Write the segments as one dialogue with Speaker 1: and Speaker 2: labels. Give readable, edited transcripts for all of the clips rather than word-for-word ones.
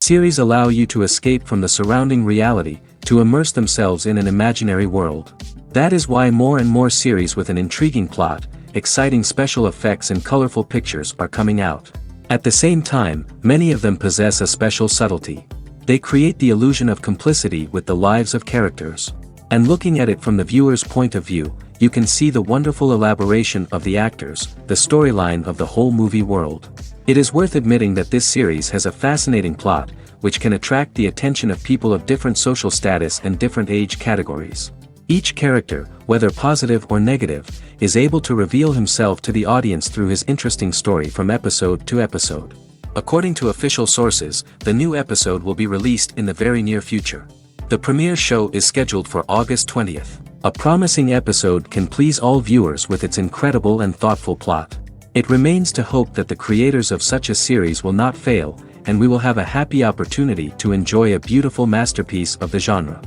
Speaker 1: Series allow you to escape from the surrounding reality, to immerse themselves in an imaginary world. That is why more and more series with an intriguing plot, exciting special effects and colorful pictures are coming out. At the same time, many of them possess a special subtlety. They create the illusion of complicity with the lives of characters. And looking at it from the viewer's point of view, you can see the wonderful elaboration of the actors, the storyline of the whole movie world. It is worth admitting that this series has a fascinating plot, which can attract the attention of people of different social status and different age categories. Each character, whether positive or negative, is able to reveal himself to the audience through his interesting story from episode to episode. According to official sources, the new episode will be released in the very near future. The premiere show is scheduled for August 20th. A promising episode can please all viewers with its incredible and thoughtful plot. It remains to hope that the creators of such a series will not fail, and we will have a happy opportunity to enjoy a beautiful masterpiece of the genre.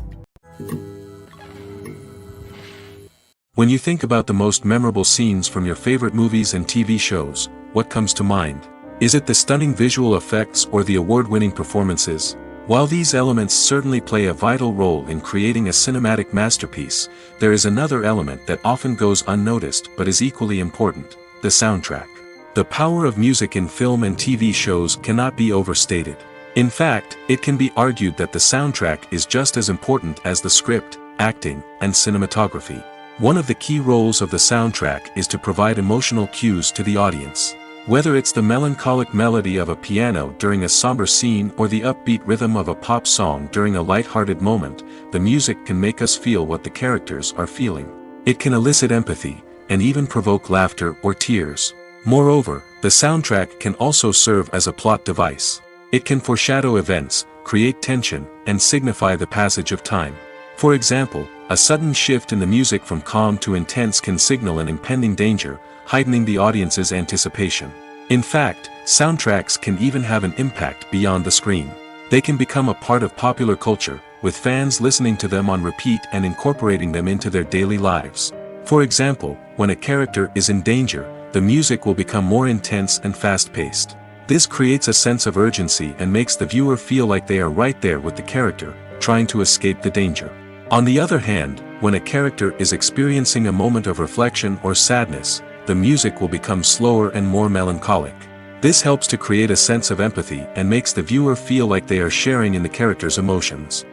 Speaker 1: When you think about the most memorable scenes from your favorite movies and TV shows, what comes to mind? Is it the stunning visual effects or the award-winning performances? While these elements certainly play a vital role in creating a cinematic masterpiece, there is another element that often goes unnoticed but is equally important: the soundtrack. The power of music in film and TV shows cannot be overstated. In fact, it can be argued that the soundtrack is just as important as the script, acting, and cinematography. One of the key roles of the soundtrack is to provide emotional cues to the audience. Whether it's the melancholic melody of a piano during a somber scene or the upbeat rhythm of a pop song during a light-hearted moment, the music can make us feel what the characters are feeling. It can elicit empathy, and even provoke laughter or tears. Moreover, the soundtrack can also serve as a plot device. It can foreshadow events, create tension, and signify the passage of time. For example, a sudden shift in the music from calm to intense can signal an impending danger, heightening the audience's anticipation. In fact, soundtracks can even have an impact beyond the screen. They can become a part of popular culture, with fans listening to them on repeat and incorporating them into their daily lives. For example, when a character is in danger, the music will become more intense and fast-paced. This creates a sense of urgency and makes the viewer feel like they are right there with the character, trying to escape the danger. On the other hand, when a character is experiencing a moment of reflection or sadness, the music will become slower and more melancholic. This helps to create a sense of empathy and makes the viewer feel like they are sharing in the character's emotions.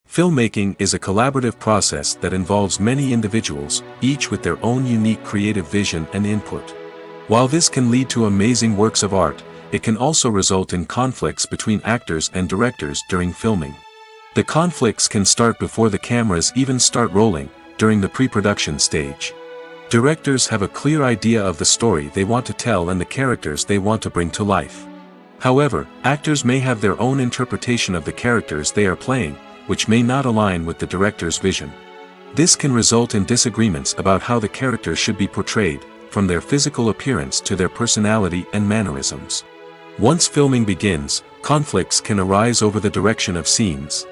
Speaker 1: Filmmaking is a collaborative process that involves many individuals, each with their own unique creative vision and input. While this can lead to amazing works of art, it can also result in conflicts between actors and directors during filming. The conflicts can start before the cameras even start rolling, during the pre-production stage. Directors have a clear idea of the story they want to tell and the characters they want to bring to life. However, actors may have their own interpretation of the characters they are playing, which may not align with the director's vision. This can result in disagreements about how the characters should be portrayed, from their physical appearance to their personality and mannerisms. Once filming begins, conflicts can arise over the direction of scenes.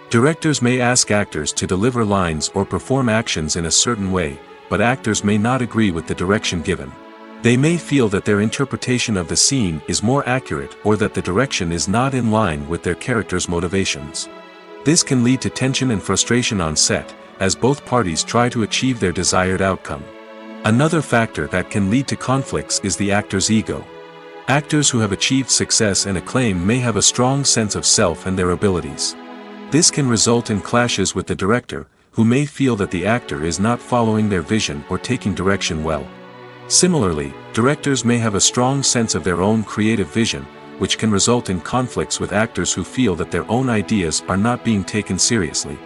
Speaker 1: Directors may ask actors to deliver lines or perform actions in a certain way, but actors may not agree with the direction given. They may feel that their interpretation of the scene is more accurate or that the direction is not in line with their character's motivations. This can lead to tension and frustration on set, as both parties try to achieve their desired outcome. Another factor that can lead to conflicts is the actor's ego. Actors who have achieved success and acclaim may have a strong sense of self and their abilities. This can result in clashes with the director, who may feel that the actor is not following their vision or taking direction well. Similarly, directors may have a strong sense of their own creative vision, which can result in conflicts with actors who feel that their own ideas are not being taken seriously.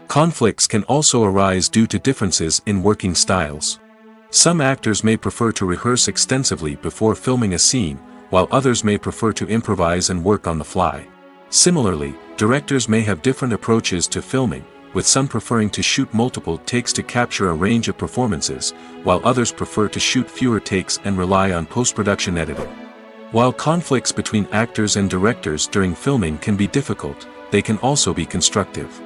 Speaker 1: Conflicts can also arise due to differences in working styles. Some actors may prefer to rehearse extensively before filming a scene, while others may prefer to improvise and work on the fly. Similarly, directors may have different approaches to filming, with some preferring to shoot multiple takes to capture a range of performances, while others prefer to shoot fewer takes and rely on post-production editing. While conflicts between actors and directors during filming can be difficult, they can also be constructive.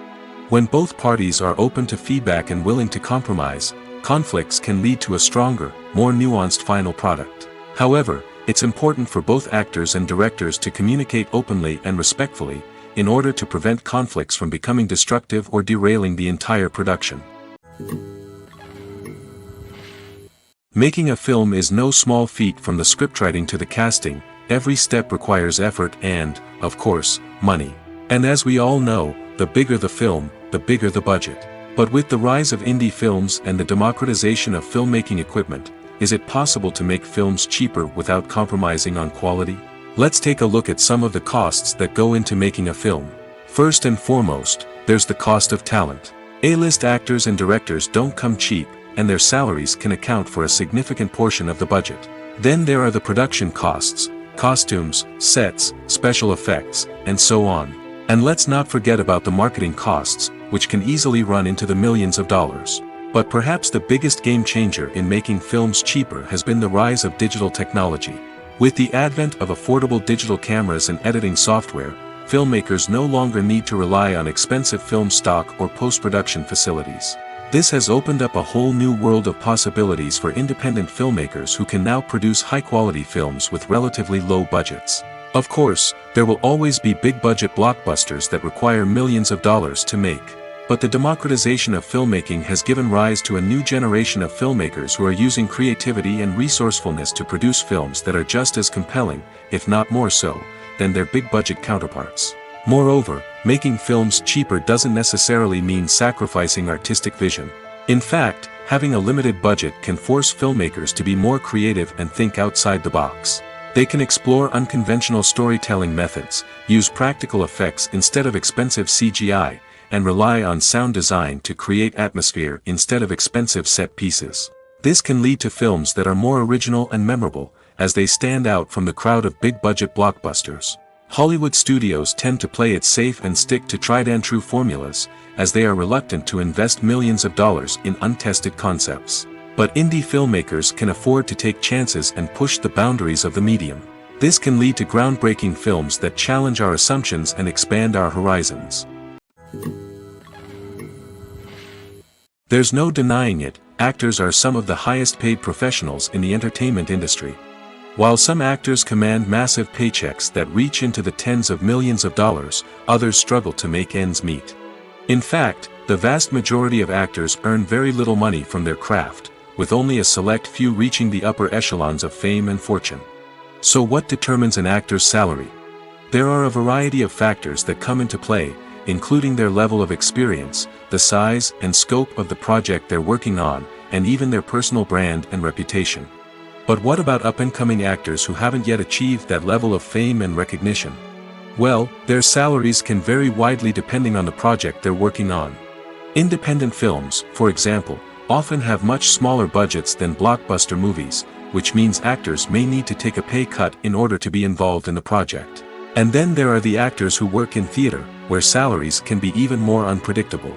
Speaker 1: When both parties are open to feedback and willing to compromise, conflicts can lead to a stronger, more nuanced final product. However, it's important for both actors and directors to communicate openly and respectfully, in order to prevent conflicts from becoming destructive or derailing the entire production. Making a film is no small feat. From the scriptwriting to the casting, every step requires effort and, of course, money. And as we all know, the bigger the film, the bigger the budget. But with the rise of indie films and the democratization of filmmaking equipment, is it possible to make films cheaper without compromising on quality? Let's take a look at some of the costs that go into making a film. First and foremost, there's the cost of talent. A-list actors and directors don't come cheap, and their salaries can account for a significant portion of the budget. Then there are the production costs, costumes, sets, special effects, and so on. And let's not forget about the marketing costs, which can easily run into the millions of dollars. But perhaps the biggest game changer in making films cheaper has been the rise of digital technology. With the advent of affordable digital cameras and editing software, filmmakers no longer need to rely on expensive film stock or post-production facilities. This has opened up a whole new world of possibilities for independent filmmakers who can now produce high-quality films with relatively low budgets. Of course, there will always be big-budget blockbusters that require millions of dollars to make. But the democratization of filmmaking has given rise to a new generation of filmmakers who are using creativity and resourcefulness to produce films that are just as compelling, if not more so, than their big-budget counterparts. Moreover, making films cheaper doesn't necessarily mean sacrificing artistic vision. In fact, having a limited budget can force filmmakers to be more creative and think outside the box. They can explore unconventional storytelling methods, use practical effects instead of expensive CGI, and rely on sound design to create atmosphere instead of expensive set pieces. This can lead to films that are more original and memorable, as they stand out from the crowd of big-budget blockbusters. Hollywood studios tend to play it safe and stick to tried-and-true formulas, as they are reluctant to invest millions of dollars in untested concepts. But indie filmmakers can afford to take chances and push the boundaries of the medium. This can lead to groundbreaking films that challenge our assumptions and expand our horizons. There's no denying it, actors are some of the highest-paid professionals in the entertainment industry. While some actors command massive paychecks that reach into the tens of millions of dollars, others struggle to make ends meet. In fact, the vast majority of actors earn very little money from their craft, with only a select few reaching the upper echelons of fame and fortune. So what determines an actor's salary? There are a variety of factors that come into play, including their level of experience, the size and scope of the project they're working on, and even their personal brand and reputation. But what about up-and-coming actors who haven't yet achieved that level of fame and recognition? Well, their salaries can vary widely depending on the project they're working on. Independent films, for example, often have much smaller budgets than blockbuster movies, which means actors may need to take a pay cut in order to be involved in the project. And then there are the actors who work in theater, where salaries can be even more unpredictable.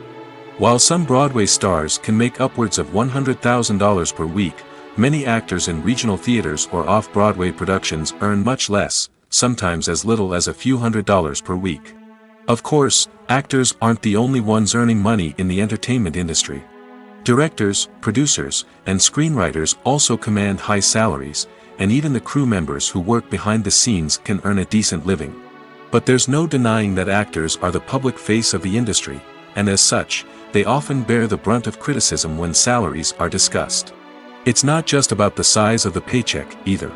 Speaker 1: While some Broadway stars can make upwards of $100,000 per week, many actors in regional theaters or off-Broadway productions earn much less, sometimes as little as a few $100s per week. Of course, actors aren't the only ones earning money in the entertainment industry. Directors, producers, and screenwriters also command high salaries, and even the crew members who work behind the scenes can earn a decent living. But there's no denying that actors are the public face of the industry, and as such, they often bear the brunt of criticism when salaries are discussed. It's not just about the size of the paycheck, either.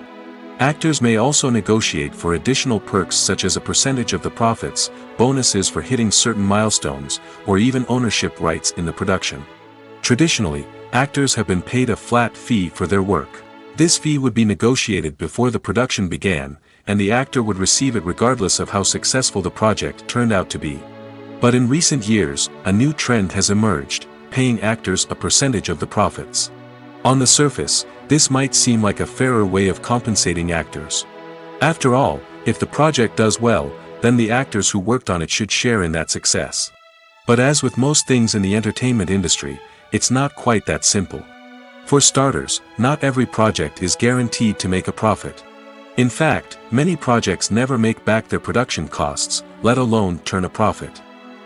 Speaker 1: Actors may also negotiate for additional perks such as a percentage of the profits, bonuses for hitting certain milestones, or even ownership rights in the production. Traditionally, actors have been paid a flat fee for their work. This fee would be negotiated before the production began, and the actor would receive it regardless of how successful the project turned out to be. But in recent years, a new trend has emerged, paying actors a percentage of the profits. On the surface, this might seem like a fairer way of compensating actors. After all, if the project does well, then the actors who worked on it should share in that success. But as with most things in the entertainment industry, it's not quite that simple. For starters, not every project is guaranteed to make a profit. In fact, many projects never make back their production costs, let alone turn a profit.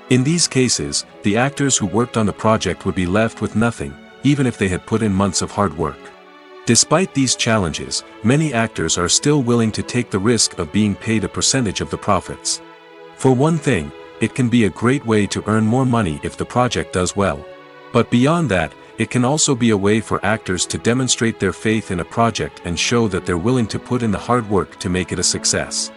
Speaker 1: In these cases, the actors who worked on the project would be left with nothing, even if they had put in months of hard work. Despite these challenges, many actors are still willing to take the risk of being paid a percentage of the profits. For one thing, it can be a great way to earn more money if the project does well. But beyond that, it can also be a way for actors to demonstrate their faith in a project and show that they're willing to put in the hard work to make it a success.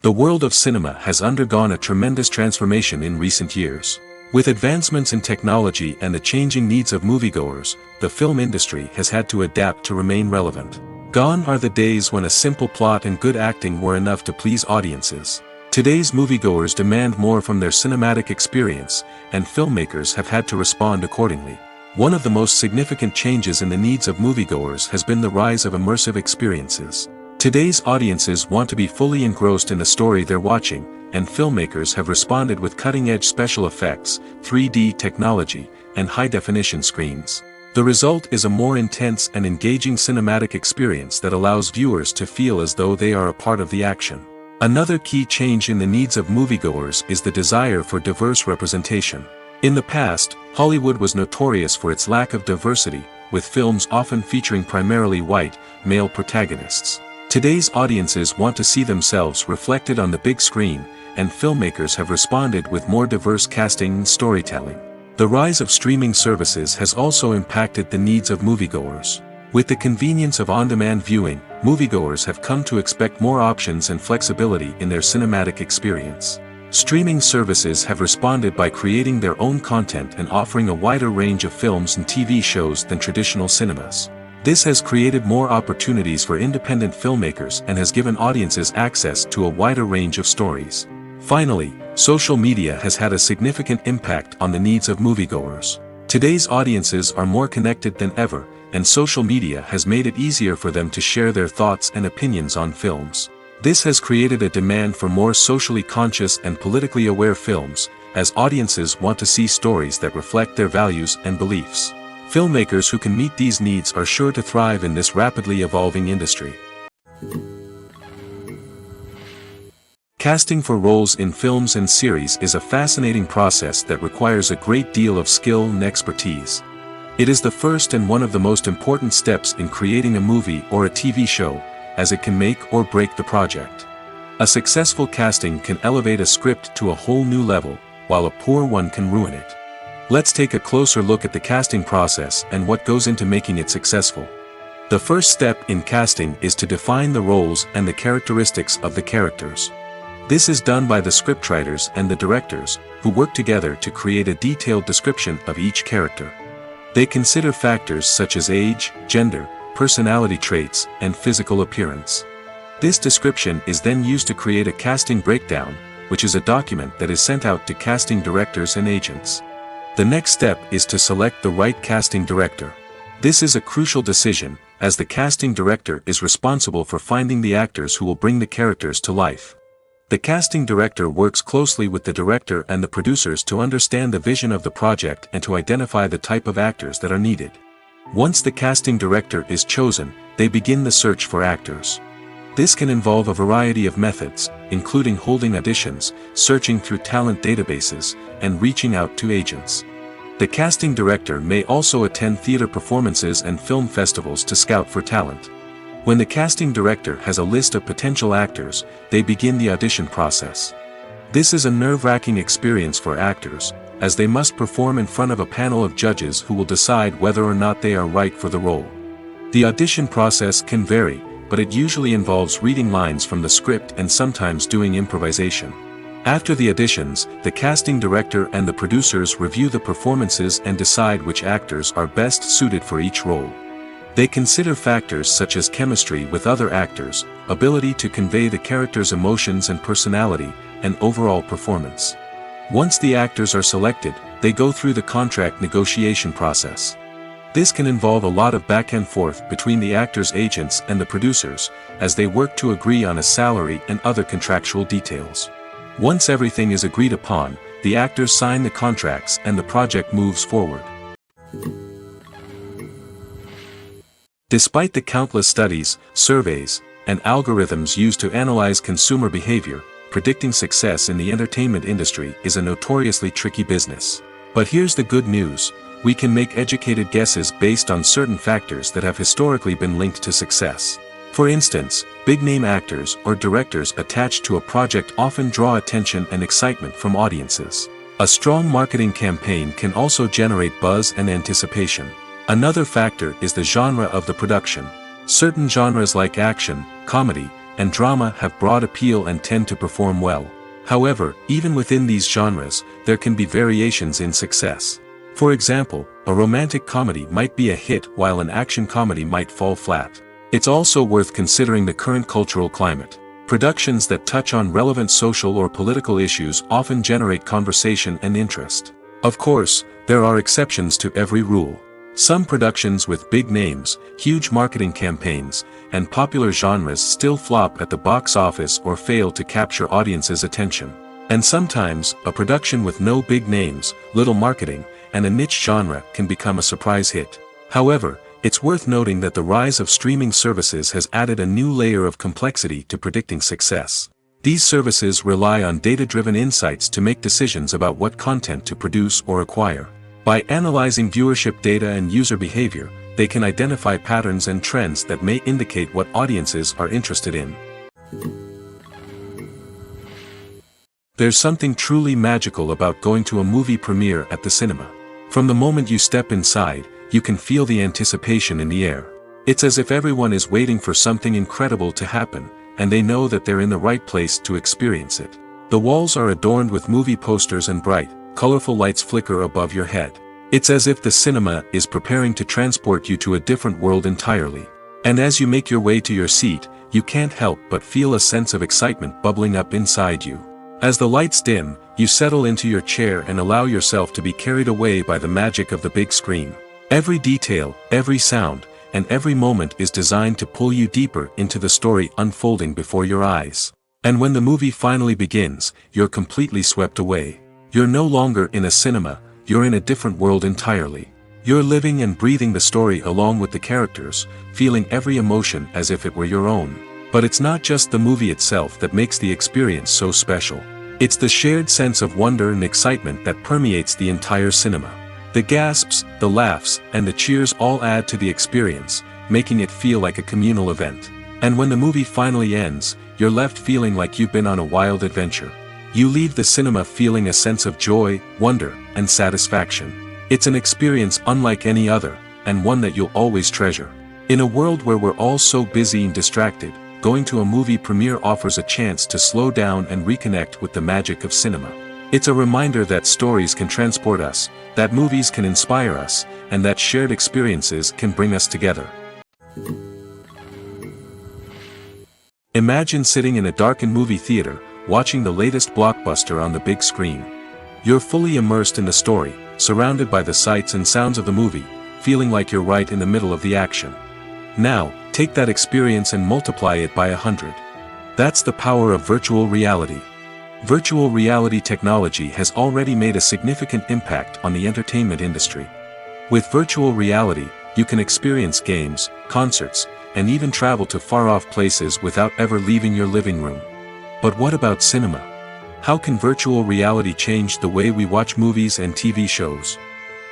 Speaker 1: The world of cinema has undergone a tremendous transformation in recent years. With advancements in technology and the changing needs of moviegoers, the film industry has had to adapt to remain relevant. Gone are the days when a simple plot and good acting were enough to please audiences. Today's moviegoers demand more from their cinematic experience, and filmmakers have had to respond accordingly. One of the most significant changes in the needs of moviegoers has been the rise of immersive experiences. Today's audiences want to be fully engrossed in the story they're watching, and filmmakers have responded with cutting-edge special effects, 3D technology, and high-definition screens. The result is a more intense and engaging cinematic experience that allows viewers to feel as though they are a part of the action. Another key change in the needs of moviegoers is the desire for diverse representation. In the past, Hollywood was notorious for its lack of diversity, with films often featuring primarily white, male protagonists. Today's audiences want to see themselves reflected on the big screen, and filmmakers have responded with more diverse casting and storytelling. The rise of streaming services has also impacted the needs of moviegoers. With the convenience of on-demand viewing, moviegoers have come to expect more options and flexibility in their cinematic experience. Streaming services have responded by creating their own content and offering a wider range of films and TV shows than traditional cinemas. This has created more opportunities for independent filmmakers and has given audiences access to a wider range of stories. Finally, social media has had a significant impact on the needs of moviegoers. Today's audiences are more connected than ever, and social media has made it easier for them to share their thoughts and opinions on films. This has created a demand for more socially conscious and politically aware films, as audiences want to see stories that reflect their values and beliefs. Filmmakers who can meet these needs are sure to thrive in this rapidly evolving industry. Casting for roles in films and series is a fascinating process that requires a great deal of skill and expertise. It is the first and one of the most important steps in creating a movie or a TV show, as it can make or break the project. A successful casting can elevate a script to a whole new level, while a poor one can ruin it. Let's take a closer look at the casting process and what goes into making it successful. The first step in casting is to define the roles and the characteristics of the characters. This is done by the scriptwriters and the directors, who work together to create a detailed description of each character. They consider factors such as age, gender, personality traits, and physical appearance. This description is then used to create a casting breakdown, which is a document that is sent out to casting directors and agents. The next step is to select the right casting director. This is a crucial decision, as the casting director is responsible for finding the actors who will bring the characters to life. The casting director works closely with the director and the producers to understand the vision of the project and to identify the type of actors that are needed. Once the casting director is chosen, they begin the search for actors. This can involve a variety of methods, including holding auditions, searching through talent databases, and reaching out to agents. The casting director may also attend theater performances and film festivals to scout for talent. When the casting director has a list of potential actors, they begin the audition process. This is a nerve-wracking experience for actors, as they must perform in front of a panel of judges who will decide whether or not they are right for the role. The audition process can vary, but it usually involves reading lines from the script and sometimes doing improvisation. After the auditions, the casting director and the producers review the performances and decide which actors are best suited for each role. They consider factors such as chemistry with other actors, ability to convey the character's emotions and personality, and overall performance. Once the actors are selected, they go through the contract negotiation process. This can involve a lot of back and forth between the actors' agents and the producers, as they work to agree on a salary and other contractual details. Once everything is agreed upon, the actors sign the contracts and the project moves forward. Despite the countless studies, surveys, and algorithms used to analyze consumer behavior, predicting success in the entertainment industry is a notoriously tricky business. But here's the good news: we can make educated guesses based on certain factors that have historically been linked to success. For instance, big-name actors or directors attached to a project often draw attention and excitement from audiences. A strong marketing campaign can also generate buzz and anticipation. Another factor is the genre of the production. Certain genres like action, comedy, and drama have broad appeal and tend to perform well. However, even within these genres, there can be variations in success. For example, a romantic comedy might be a hit while an action comedy might fall flat. It's also worth considering the current cultural climate. Productions that touch on relevant social or political issues often generate conversation and interest. Of course, there are exceptions to every rule. Some productions with big names, huge marketing campaigns, and popular genres still flop at the box office or fail to capture audiences' attention. And sometimes, a production with no big names, little marketing, and a niche genre can become a surprise hit. However, it's worth noting that the rise of streaming services has added a new layer of complexity to predicting success. These services rely on data-driven insights to make decisions about what content to produce or acquire. By analyzing viewership data and user behavior, they can identify patterns and trends that may indicate what audiences are interested in. There's something truly magical about going to a movie premiere at the cinema. From the moment you step inside, you can feel the anticipation in the air. It's as if everyone is waiting for something incredible to happen, and they know that they're in the right place to experience it. The walls are adorned with movie posters and bright, colorful lights flicker above your head. It's as if the cinema is preparing to transport you to a different world entirely. And as you make your way to your seat, you can't help but feel a sense of excitement bubbling up inside you. As the lights dim, you settle into your chair and allow yourself to be carried away by the magic of the big screen. Every detail, every sound, and every moment is designed to pull you deeper into the story unfolding before your eyes. And when the movie finally begins, you're completely swept away. You're no longer in a cinema, you're in a different world entirely. You're living and breathing the story along with the characters, feeling every emotion as if it were your own. But it's not just the movie itself that makes the experience so special. It's the shared sense of wonder and excitement that permeates the entire cinema. The gasps, the laughs, and the cheers all add to the experience, making it feel like a communal event. And when the movie finally ends, you're left feeling like you've been on a wild adventure. You leave the cinema feeling a sense of joy, wonder, and satisfaction. It's an experience unlike any other, and one that you'll always treasure. In a world where we're all so busy and distracted, going to a movie premiere offers a chance to slow down and reconnect with the magic of cinema. It's a reminder that stories can transport us, that movies can inspire us, and that shared experiences can bring us together. Imagine sitting in a darkened movie theater, watching the latest blockbuster on the big screen. You're fully immersed in the story, surrounded by the sights and sounds of the movie, feeling like you're right in the middle of the action. Now, take that experience and multiply it by 100. That's the power of virtual reality. Virtual reality technology has already made a significant impact on the entertainment industry. With virtual reality, you can experience games, concerts, and even travel to far-off places without ever leaving your living room. But what about cinema? How can virtual reality change the way we watch movies and TV shows?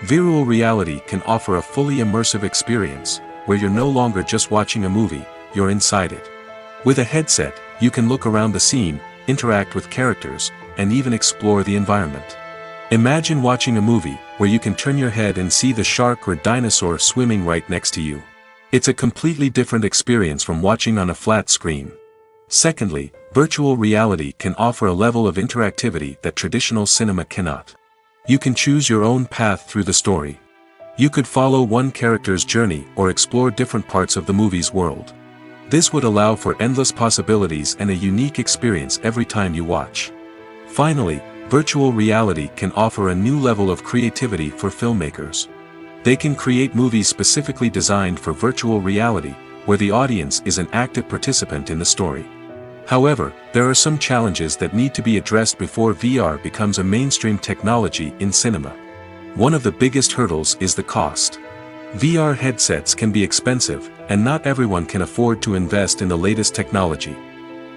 Speaker 1: Virtual reality can offer a fully immersive experience, where you're no longer just watching a movie, you're inside it. With a headset, you can look around the scene, interact with characters, and even explore the environment. Imagine watching a movie where you can turn your head and see the shark or dinosaur swimming right next to you. It's a completely different experience from watching on a flat screen. Secondly, virtual reality can offer a level of interactivity that traditional cinema cannot. You can choose your own path through the story. You could follow one character's journey or explore different parts of the movie's world. This would allow for endless possibilities and a unique experience every time you watch. Finally, virtual reality can offer a new level of creativity for filmmakers. They can create movies specifically designed for virtual reality, where the audience is an active participant in the story. However, there are some challenges that need to be addressed before VR becomes a mainstream technology in cinema. One of the biggest hurdles is the cost. VR headsets can be expensive, and not everyone can afford to invest in the latest technology.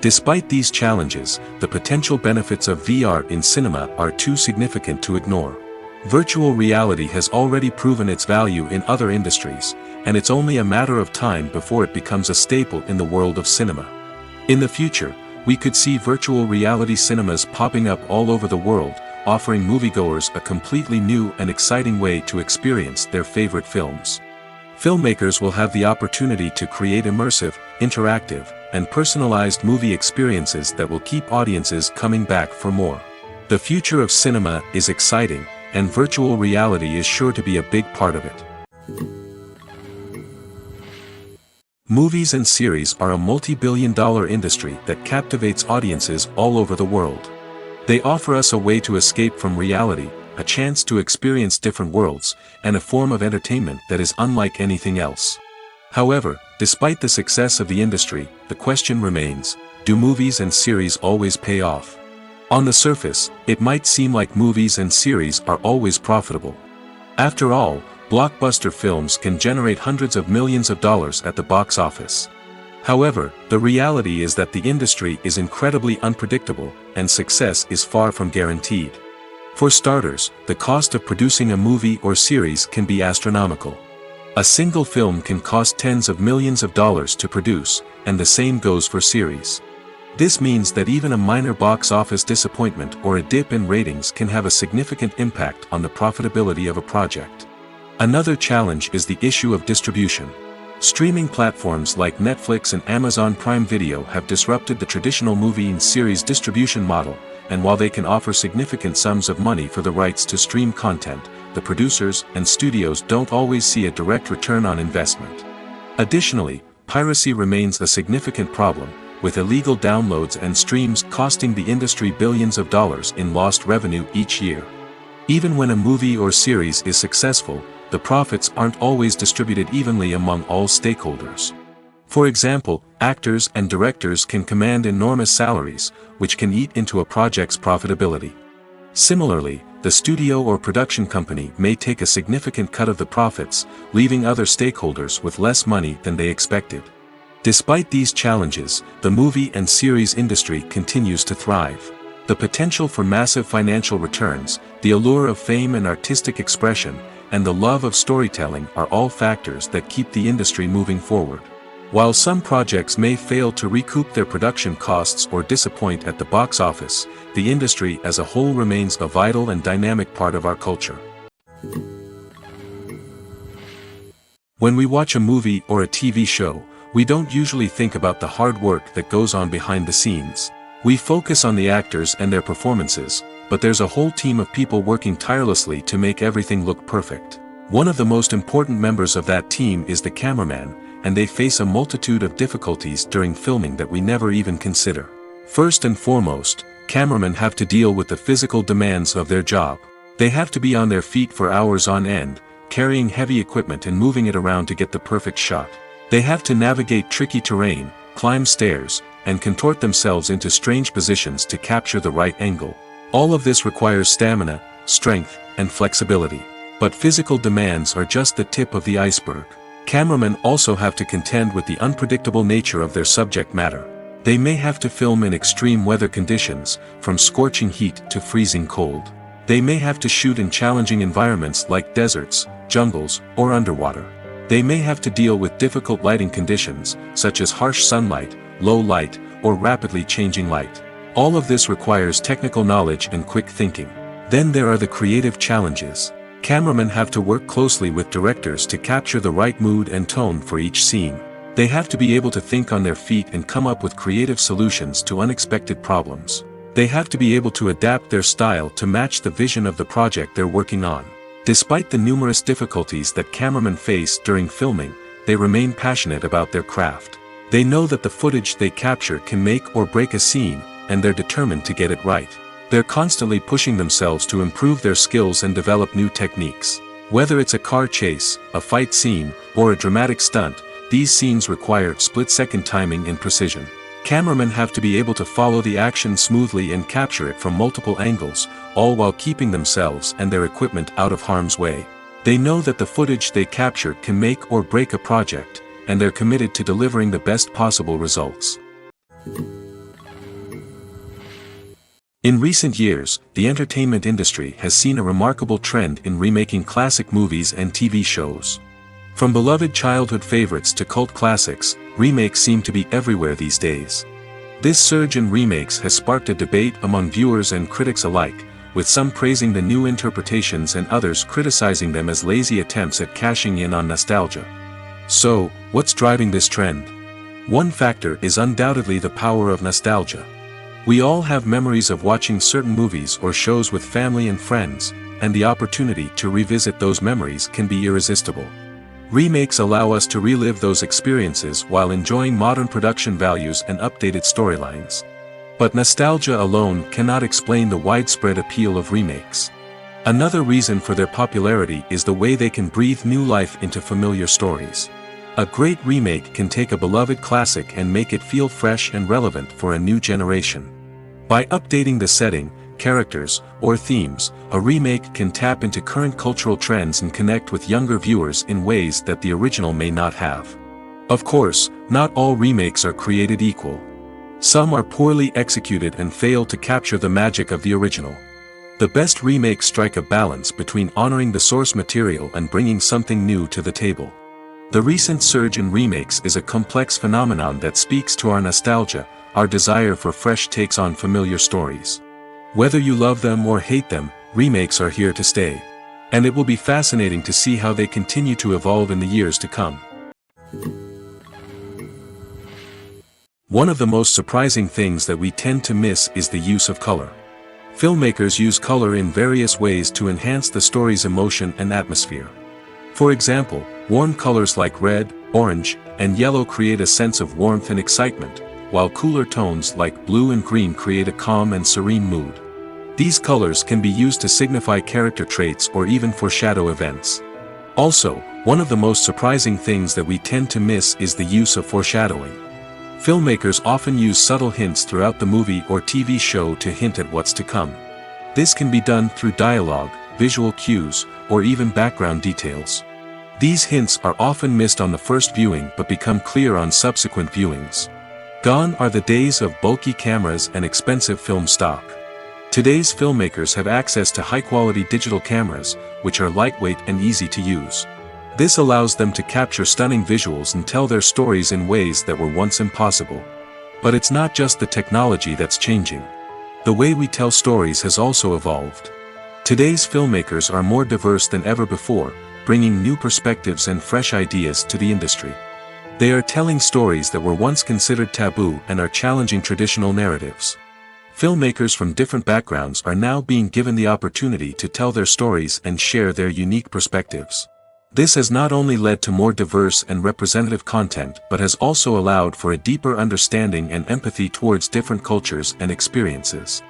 Speaker 1: Despite these challenges, the potential benefits of VR in cinema are too significant to ignore. Virtual reality has already proven its value in other industries, and it's only a matter of time before it becomes a staple in the world of cinema. In the future, we could see virtual reality cinemas popping up all over the world, offering moviegoers a completely new and exciting way to experience their favorite films. Filmmakers will have the opportunity to create immersive, interactive, and personalized movie experiences that will keep audiences coming back for more. The future of cinema is exciting, and virtual reality is sure to be a big part of it. Movies and series are a multi-billion-dollar industry that captivates audiences all over the world. They offer us a way to escape from reality, a chance to experience different worlds, and a form of entertainment that is unlike anything else. However, despite the success of the industry, the question remains, do movies and series always pay off? On the surface, it might seem like movies and series are always profitable. After all, blockbuster films can generate hundreds of millions of dollars at the box office. However, the reality is that the industry is incredibly unpredictable, and success is far from guaranteed. For starters, the cost of producing a movie or series can be astronomical. A single film can cost tens of millions of dollars to produce, and the same goes for series. This means that even a minor box office disappointment or a dip in ratings can have a significant impact on the profitability of a project. Another challenge is the issue of distribution. Streaming platforms like Netflix and Amazon Prime Video have disrupted the traditional movie and series distribution model, and while they can offer significant sums of money for the rights to stream content, the producers and studios don't always see a direct return on investment. Additionally, piracy remains a significant problem, with illegal downloads and streams costing the industry billions of dollars in lost revenue each year. Even when a movie or series is successful, the profits aren't always distributed evenly among all stakeholders. For example, actors and directors can command enormous salaries, which can eat into a project's profitability. Similarly, the studio or production company may take a significant cut of the profits, leaving other stakeholders with less money than they expected. Despite these challenges, the movie and series industry continues to thrive. The potential for massive financial returns, the allure of fame and artistic expression, and the love of storytelling are all factors that keep the industry moving forward. While some projects may fail to recoup their production costs or disappoint at the box office, the industry as a whole remains a vital and dynamic part of our culture. When we watch a movie or a TV show, we don't usually think about the hard work that goes on behind the scenes. We focus on the actors and their performances, but there's a whole team of people working tirelessly to make everything look perfect. One of the most important members of that team is the cameraman, and they face a multitude of difficulties during filming that we never even consider. First and foremost, cameramen have to deal with the physical demands of their job. They have to be on their feet for hours on end, carrying heavy equipment and moving it around to get the perfect shot. They have to navigate tricky terrain, climb stairs, and contort themselves into strange positions to capture the right angle. All of this requires stamina, strength, and flexibility. But physical demands are just the tip of the iceberg. Cameramen also have to contend with the unpredictable nature of their subject matter. They may have to film in extreme weather conditions, from scorching heat to freezing cold. They may have to shoot in challenging environments like deserts, jungles, or underwater. They may have to deal with difficult lighting conditions, such as harsh sunlight, low light, or rapidly changing light. All of this requires technical knowledge and quick thinking. Then there are the creative challenges. Cameramen have to work closely with directors to capture the right mood and tone for each scene. They have to be able to think on their feet and come up with creative solutions to unexpected problems. They have to be able to adapt their style to match the vision of the project they're working on. Despite the numerous difficulties that cameramen face during filming, they remain passionate about their craft. They know that the footage they capture can make or break a scene, and they're determined to get it right. They're constantly pushing themselves to improve their skills and develop new techniques. Whether it's a car chase, a fight scene, or a dramatic stunt, these scenes require split-second timing and precision. Cameramen have to be able to follow the action smoothly and capture it from multiple angles, all while keeping themselves and their equipment out of harm's way. They know that the footage they capture can make or break a project, and they're committed to delivering the best possible results. In recent years, the entertainment industry has seen a remarkable trend in remaking classic movies and TV shows. From beloved childhood favorites to cult classics, remakes seem to be everywhere these days. This surge in remakes has sparked a debate among viewers and critics alike, with some praising the new interpretations and others criticizing them as lazy attempts at cashing in on nostalgia. So, what's driving this trend? One factor is undoubtedly the power of nostalgia. We all have memories of watching certain movies or shows with family and friends, and the opportunity to revisit those memories can be irresistible. Remakes allow us to relive those experiences while enjoying modern production values and updated storylines. But nostalgia alone cannot explain the widespread appeal of remakes. Another reason for their popularity is the way they can breathe new life into familiar stories. A great remake can take a beloved classic and make it feel fresh and relevant for a new generation. By updating the setting, characters, or themes, a remake can tap into current cultural trends and connect with younger viewers in ways that the original may not have. Of course, not all remakes are created equal. Some are poorly executed and fail to capture the magic of the original. The best remakes strike a balance between honoring the source material and bringing something new to the table. The recent surge in remakes is a complex phenomenon that speaks to our nostalgia, our desire for fresh takes on familiar stories. Whether you love them or hate them, remakes are here to stay. And it will be fascinating to see how they continue to evolve in the years to come. One of the most surprising things that we tend to miss is the use of color. Filmmakers use color in various ways to enhance the story's emotion and atmosphere. For example, warm colors like red, orange, and yellow create a sense of warmth and excitement, while cooler tones like blue and green create a calm and serene mood. These colors can be used to signify character traits or even foreshadow events. Also, one of the most surprising things that we tend to miss is the use of foreshadowing. Filmmakers often use subtle hints throughout the movie or TV show to hint at what's to come. This can be done through dialogue, visual cues, or even background details. These hints are often missed on the first viewing but become clear on subsequent viewings. Gone are the days of bulky cameras and expensive film stock. Today's filmmakers have access to high-quality digital cameras, which are lightweight and easy to use. This allows them to capture stunning visuals and tell their stories in ways that were once impossible. But it's not just the technology that's changing. The way we tell stories has also evolved. Today's filmmakers are more diverse than ever before, bringing new perspectives and fresh ideas to the industry. They are telling stories that were once considered taboo and are challenging traditional narratives. Filmmakers from different backgrounds are now being given the opportunity to tell their stories and share their unique perspectives. This has not only led to more diverse and representative content but has also allowed for a deeper understanding and empathy towards different cultures and experiences.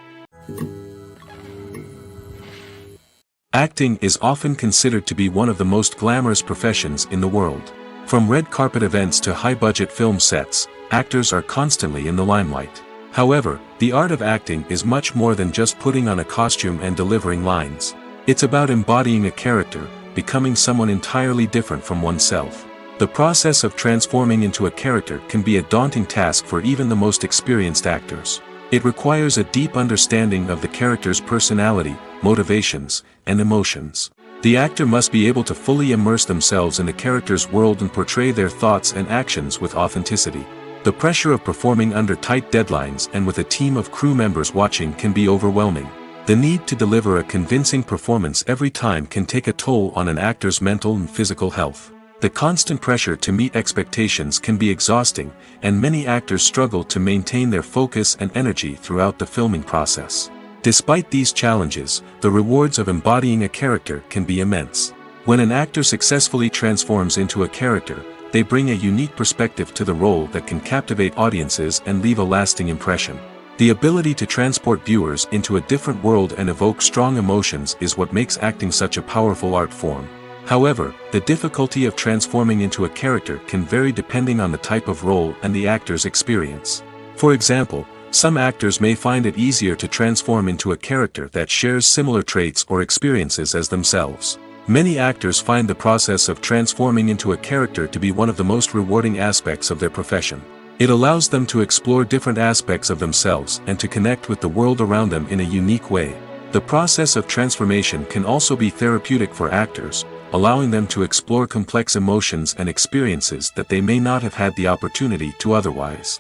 Speaker 1: Acting is often considered to be one of the most glamorous professions in the world. From red carpet events to high-budget film sets, actors are constantly in the limelight. However, the art of acting is much more than just putting on a costume and delivering lines. It's about embodying a character, becoming someone entirely different from oneself. The process of transforming into a character can be a daunting task for even the most experienced actors. It requires a deep understanding of the character's personality, motivations, and emotions. The actor must be able to fully immerse themselves in the character's world and portray their thoughts and actions with authenticity. The pressure of performing under tight deadlines and with a team of crew members watching can be overwhelming. The need to deliver a convincing performance every time can take a toll on an actor's mental and physical health. The constant pressure to meet expectations can be exhausting, and many actors struggle to maintain their focus and energy throughout the filming process. Despite these challenges, the rewards of embodying a character can be immense. When an actor successfully transforms into a character, they bring a unique perspective to the role that can captivate audiences and leave a lasting impression. The ability to transport viewers into a different world and evoke strong emotions is what makes acting such a powerful art form. However, the difficulty of transforming into a character can vary depending on the type of role and the actor's experience. For example, some actors may find it easier to transform into a character that shares similar traits or experiences as themselves. Many actors find the process of transforming into a character to be one of the most rewarding aspects of their profession. It allows them to explore different aspects of themselves and to connect with the world around them in a unique way. The process of transformation can also be therapeutic for actors, allowing them to explore complex emotions and experiences that they may not have had the opportunity to otherwise.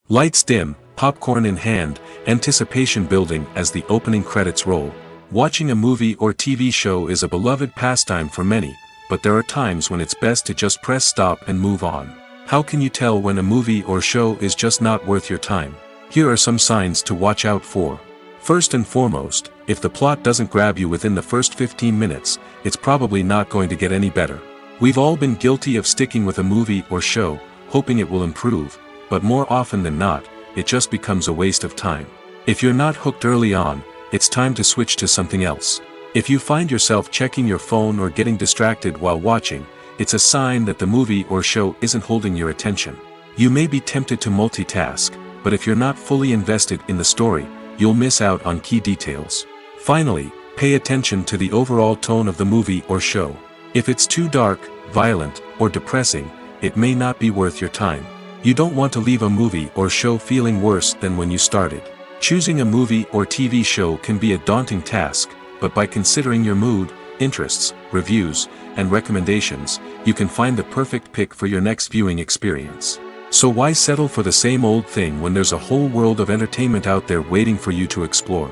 Speaker 1: Lights dim, popcorn in hand, anticipation building as the opening credits roll. Watching a movie or TV show is a beloved pastime for many, but there are times when it's best to just press stop and move on. How can you tell when a movie or show is just not worth your time? Here are some signs to watch out for. First and foremost, if the plot doesn't grab you within the first 15 minutes, it's probably not going to get any better. We've all been guilty of sticking with a movie or show, hoping it will improve, but more often than not, it just becomes a waste of time. If you're not hooked early on, it's time to switch to something else. If you find yourself checking your phone or getting distracted while watching, it's a sign that the movie or show isn't holding your attention. You may be tempted to multitask, but if you're not fully invested in the story, you'll miss out on key details. Finally, pay attention to the overall tone of the movie or show. If it's too dark, violent, or depressing, it may not be worth your time. You don't want to leave a movie or show feeling worse than when you started. Choosing a movie or TV show can be a daunting task, but by considering your mood, interests, reviews, and recommendations, you can find the perfect pick for your next viewing experience. So why settle for the same old thing when there's a whole world of entertainment out there waiting for you to explore?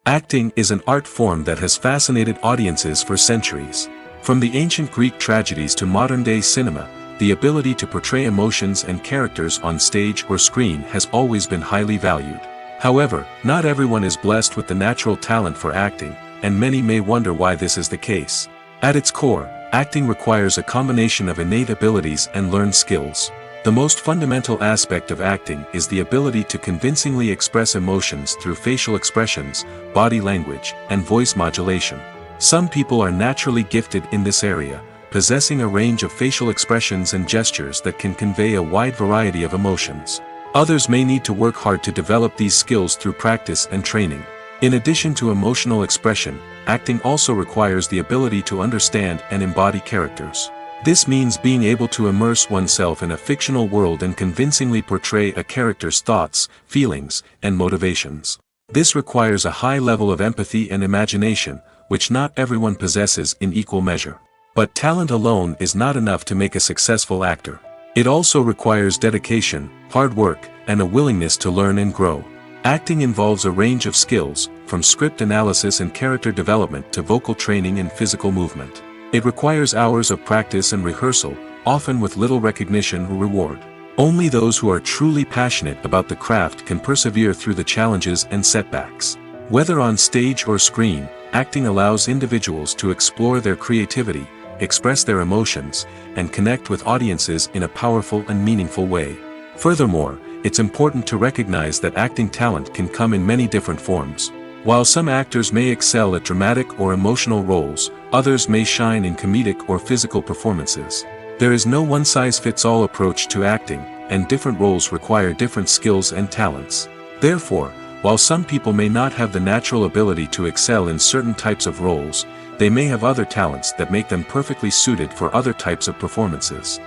Speaker 1: Acting is an art form that has fascinated audiences for centuries. From the ancient Greek tragedies to modern-day cinema, the ability to portray emotions and characters on stage or screen has always been highly valued. However, not everyone is blessed with the natural talent for acting, and many may wonder why this is the case. At its core, acting requires a combination of innate abilities and learned skills. The most fundamental aspect of acting is the ability to convincingly express emotions through facial expressions, body language, and voice modulation. Some people are naturally gifted in this area, possessing a range of facial expressions and gestures that can convey a wide variety of emotions. Others may need to work hard to develop these skills through practice and training. In addition to emotional expression, acting also requires the ability to understand and embody characters. This means being able to immerse oneself in a fictional world and convincingly portray a character's thoughts, feelings, and motivations. This requires a high level of empathy and imagination, which not everyone possesses in equal measure. But talent alone is not enough to make a successful actor. It also requires dedication, hard work, and a willingness to learn and grow. Acting involves a range of skills, from script analysis and character development to vocal training and physical movement. It requires hours of practice and rehearsal, often with little recognition or reward. Only those who are truly passionate about the craft can persevere through the challenges and setbacks. Whether on stage or screen, acting allows individuals to explore their creativity, express their emotions, and connect with audiences in a powerful and meaningful way. Furthermore, it's important to recognize that acting talent can come in many different forms. While some actors may excel at dramatic or emotional roles, others may shine in comedic or physical performances. There is no one-size-fits-all approach to acting, and different roles require different skills and talents. Therefore, while some people may not have the natural ability to excel in certain types of roles, they may have other talents that make them perfectly suited for other types of performances.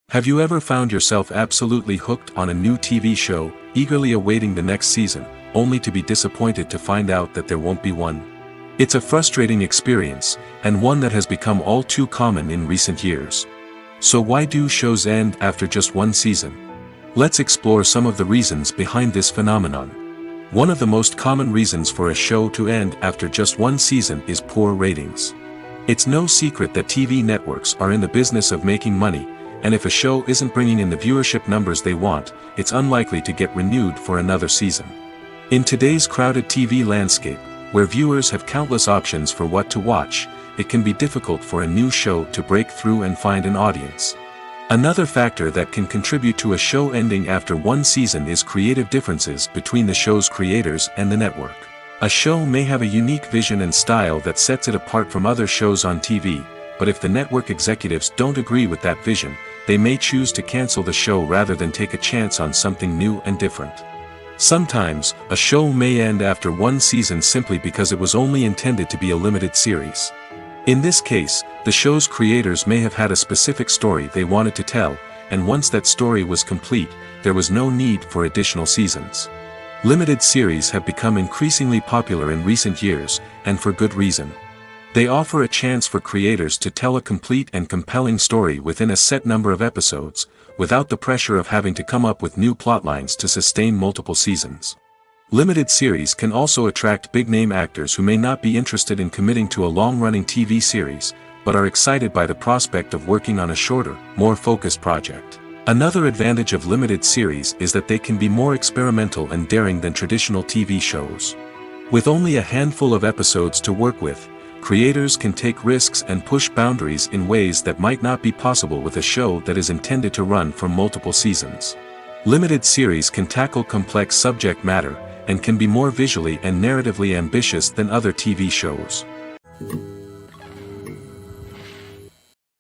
Speaker 1: Have you ever found yourself absolutely hooked on a new TV show, eagerly awaiting the next season, only to be disappointed to find out that there won't be one? It's a frustrating experience, and one that has become all too common in recent years. So why do shows end after just one season? Let's explore some of the reasons behind this phenomenon. One of the most common reasons for a show to end after just one season is poor ratings. It's no secret that TV networks are in the business of making money, and if a show isn't bringing in the viewership numbers they want, it's unlikely to get renewed for another season. In today's crowded TV landscape, where viewers have countless options for what to watch, it can be difficult for a new show to break through and find an audience. Another factor that can contribute to a show ending after one season is creative differences between the show's creators and the network. A show may have a unique vision and style that sets it apart from other shows on TV, but if the network executives don't agree with that vision, they may choose to cancel the show rather than take a chance on something new and different. Sometimes, a show may end after one season simply because it was only intended to be a limited series. In this case, the show's creators may have had a specific story they wanted to tell, and once that story was complete, there was no need for additional seasons. Limited series have become increasingly popular in recent years, and for good reason. They offer a chance for creators to tell a complete and compelling story within a set number of episodes, without the pressure of having to come up with new plotlines to sustain multiple seasons. Limited series can also attract big-name actors who may not be interested in committing to a long-running TV series, but are excited by the prospect of working on a shorter, more focused project. Another advantage of limited series is that they can be more experimental and daring than traditional TV shows. With only a handful of episodes to work with, creators can take risks and push boundaries in ways that might not be possible with a show that is intended to run for multiple seasons. Limited series can tackle complex subject matter, and can be more visually and narratively ambitious than other TV shows.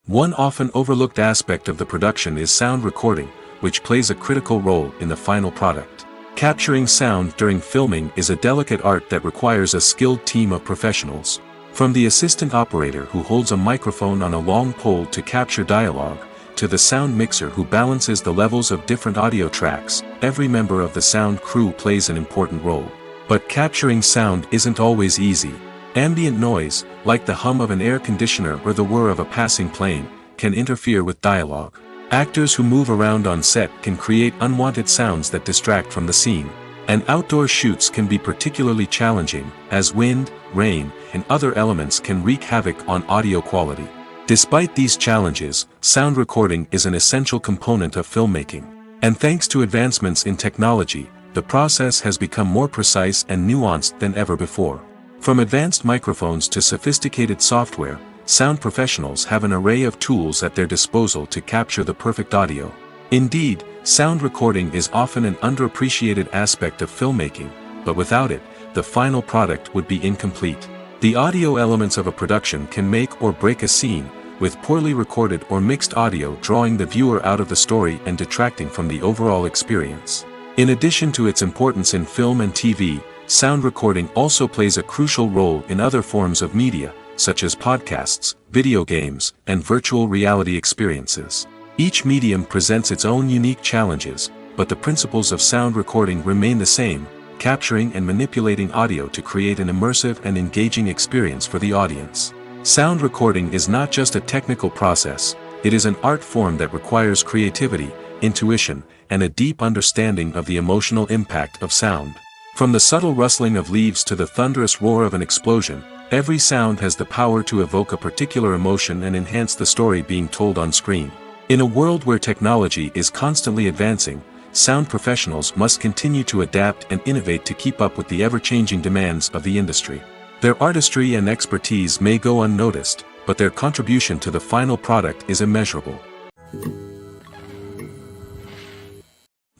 Speaker 1: One often overlooked aspect of the production is sound recording, which plays a critical role in the final product. Capturing sound during filming is a delicate art that requires a skilled team of professionals. From the assistant operator who holds a microphone on a long pole to capture dialogue, to the sound mixer who balances the levels of different audio tracks, every member of the sound crew plays an important role. But capturing sound isn't always easy. Ambient noise, like the hum of an air conditioner or the whir of a passing plane, can interfere with dialogue. Actors who move around on set can create unwanted sounds that distract from the scene. And outdoor shoots can be particularly challenging, as wind, rain, and other elements can wreak havoc on audio quality. Despite these challenges, sound recording is an essential component of filmmaking. And thanks to advancements in technology, the process has become more precise and nuanced than ever before. From advanced microphones to sophisticated software, sound professionals have an array of tools at their disposal to capture the perfect audio. Indeed, sound recording is often an underappreciated aspect of filmmaking, but without it, the final product would be incomplete. The audio elements of a production can make or break a scene, with poorly recorded or mixed audio drawing the viewer out of the story and detracting from the overall experience. In addition to its importance in film and TV, sound recording also plays a crucial role in other forms of media, such as podcasts, video games, and virtual reality experiences. Each medium presents its own unique challenges, but the principles of sound recording remain the same, capturing and manipulating audio to create an immersive and engaging experience for the audience. Sound recording is not just a technical process, it is an art form that requires creativity, intuition, and a deep understanding of the emotional impact of sound. From the subtle rustling of leaves to the thunderous roar of an explosion, every sound has the power to evoke a particular emotion and enhance the story being told on screen. In a world where technology is constantly advancing, sound professionals must continue to adapt and innovate to keep up with the ever-changing demands of the industry. Their artistry and expertise may go unnoticed, but their contribution to the final product is immeasurable.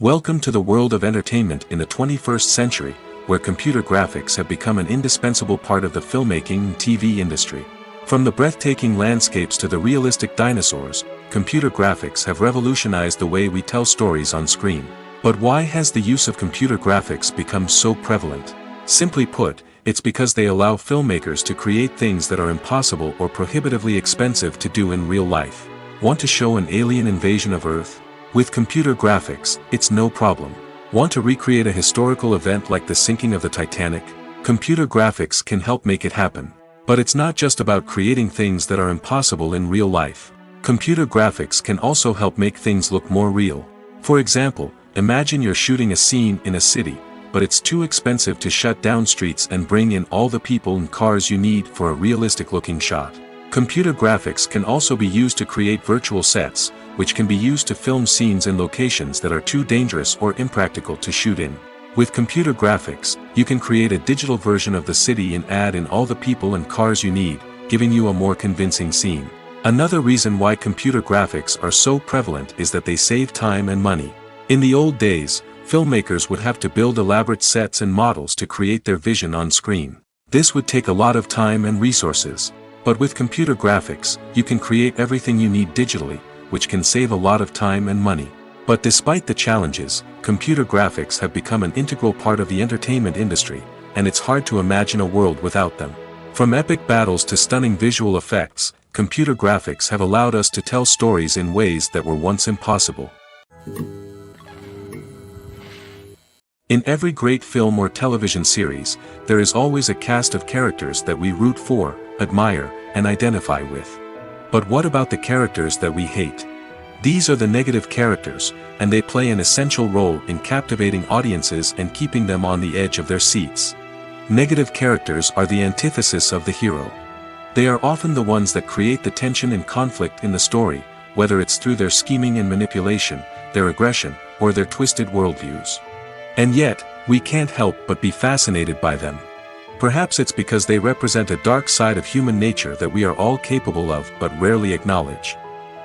Speaker 1: Welcome to the world of entertainment in the 21st century, where computer graphics have become an indispensable part of the filmmaking and TV industry. From the breathtaking landscapes to the realistic dinosaurs, computer graphics have revolutionized the way we tell stories on screen. But why has the use of computer graphics become so prevalent? Simply put, it's because they allow filmmakers to create things that are impossible or prohibitively expensive to do in real life. Want to show an alien invasion of Earth? With computer graphics, it's no problem. Want to recreate a historical event like the sinking of the Titanic? Computer graphics can help make it happen. But it's not just about creating things that are impossible in real life. Computer graphics can also help make things look more real. For example, imagine you're shooting a scene in a city, but it's too expensive to shut down streets and bring in all the people and cars you need for a realistic-looking shot. Computer graphics can also be used to create virtual sets, which can be used to film scenes in locations that are too dangerous or impractical to shoot in. With computer graphics, you can create a digital version of the city and add in all the people and cars you need, giving you a more convincing scene. Another reason why computer graphics are so prevalent is that they save time and money. In the old days, filmmakers would have to build elaborate sets and models to create their vision on screen. This would take a lot of time and resources. But with computer graphics, you can create everything you need digitally, which can save a lot of time and money. But despite the challenges, computer graphics have become an integral part of the entertainment industry, and it's hard to imagine a world without them. From epic battles to stunning visual effects, computer graphics have allowed us to tell stories in ways that were once impossible. In every great film or television series, there is always a cast of characters that we root for, admire, and identify with. But what about the characters that we hate? These are the negative characters, and they play an essential role in captivating audiences and keeping them on the edge of their seats. Negative characters are the antithesis of the hero. They are often the ones that create the tension and conflict in the story, whether it's through their scheming and manipulation, their aggression, or their twisted worldviews. And yet, we can't help but be fascinated by them. Perhaps it's because they represent a dark side of human nature that we are all capable of but rarely acknowledge.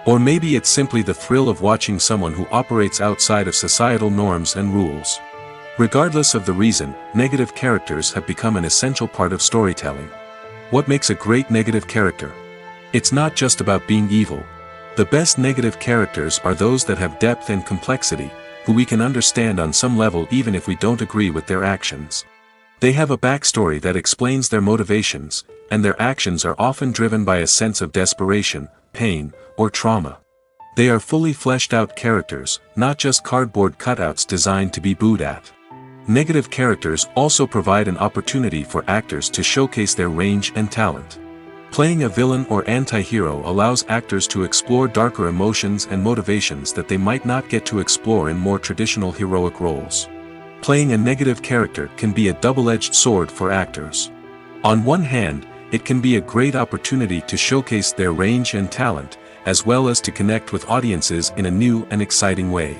Speaker 1: Or maybe it's simply the thrill of watching someone who operates outside of societal norms and rules. Regardless of the reason, negative characters have become an essential part of storytelling. What makes a great negative character? It's not just about being evil. The best negative characters are those that have depth and complexity, who we can understand on some level even if we don't agree with their actions. They have a backstory that explains their motivations, and their actions are often driven by a sense of desperation, pain, or trauma. They are fully fleshed out characters, not just cardboard cutouts designed to be booed at. Negative characters also provide an opportunity for actors to showcase their range and talent. Playing a villain or anti-hero allows actors to explore darker emotions and motivations that they might not get to explore in more traditional heroic roles. Playing a negative character can be a double-edged sword for actors. On one hand, it can be a great opportunity to showcase their range and talent, as well as to connect with audiences in a new and exciting way.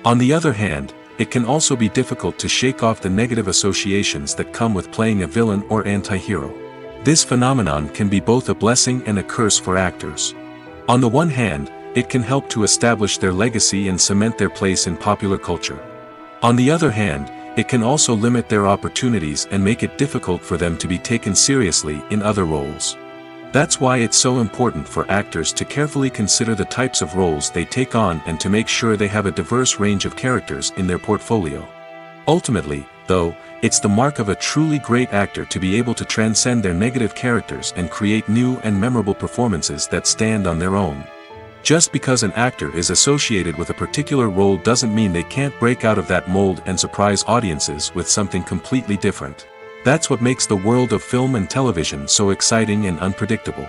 Speaker 1: On the other hand, it can also be difficult to shake off the negative associations that come with playing a villain or anti-hero. This phenomenon can be both a blessing and a curse for actors. On the one hand, it can help to establish their legacy and cement their place in popular culture. On the other hand, it can also limit their opportunities and make it difficult for them to be taken seriously in other roles. That's why it's so important for actors to carefully consider the types of roles they take on and to make sure they have a diverse range of characters in their portfolio. Ultimately, though, it's the mark of a truly great actor to be able to transcend their negative characters and create new and memorable performances that stand on their own. Just because an actor is associated with a particular role doesn't mean they can't break out of that mold and surprise audiences with something completely different. That's what makes the world of film and television so exciting and unpredictable.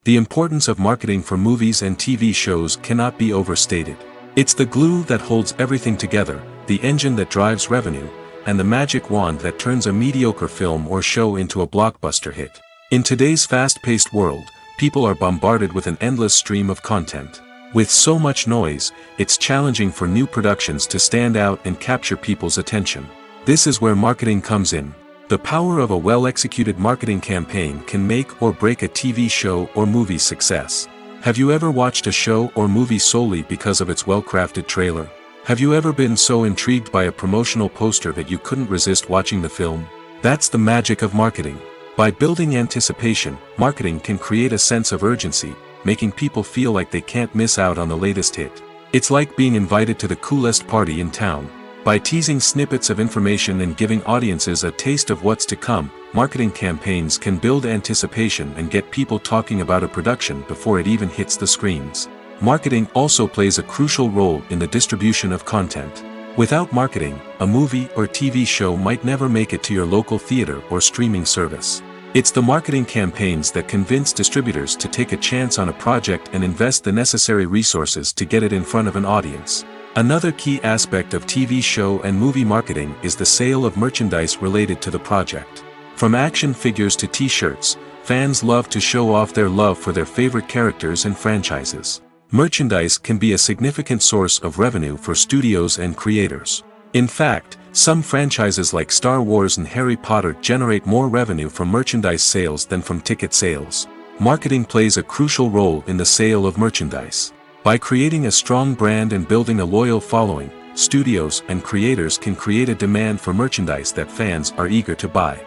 Speaker 1: The importance of marketing for movies and TV shows cannot be overstated. It's the glue that holds everything together, the engine that drives revenue, and the magic wand that turns a mediocre film or show into a blockbuster hit. In today's fast-paced world, people are bombarded with an endless stream of content. With so much noise, it's challenging for new productions to stand out and capture people's attention. This is where marketing comes in. The power of a well-executed marketing campaign can make or break a TV show or movie's success. Have you ever watched a show or movie solely because of its well-crafted trailer? Have you ever been so intrigued by a promotional poster that you couldn't resist watching the film? That's the magic of marketing. By building anticipation, marketing can create a sense of urgency, making people feel like they can't miss out on the latest hit. It's like being invited to the coolest party in town. By teasing snippets of information and giving audiences a taste of what's to come, marketing campaigns can build anticipation and get people talking about a production before it even hits the screens. Marketing also plays a crucial role in the distribution of content. Without marketing, a movie or TV show might never make it to your local theater or streaming service. It's the marketing campaigns that convince distributors to take a chance on a project and invest the necessary resources to get it in front of an audience. Another key aspect of TV show and movie marketing is the sale of merchandise related to the project. From action figures to t-shirts, fans love to show off their love for their favorite characters and franchises. Merchandise can be a significant source of revenue for studios and creators. In fact, some franchises like Star Wars and Harry Potter generate more revenue from merchandise sales than from ticket sales. Marketing plays a crucial role in the sale of merchandise. By creating a strong brand and building a loyal following, studios and creators can create a demand for merchandise that fans are eager to buy.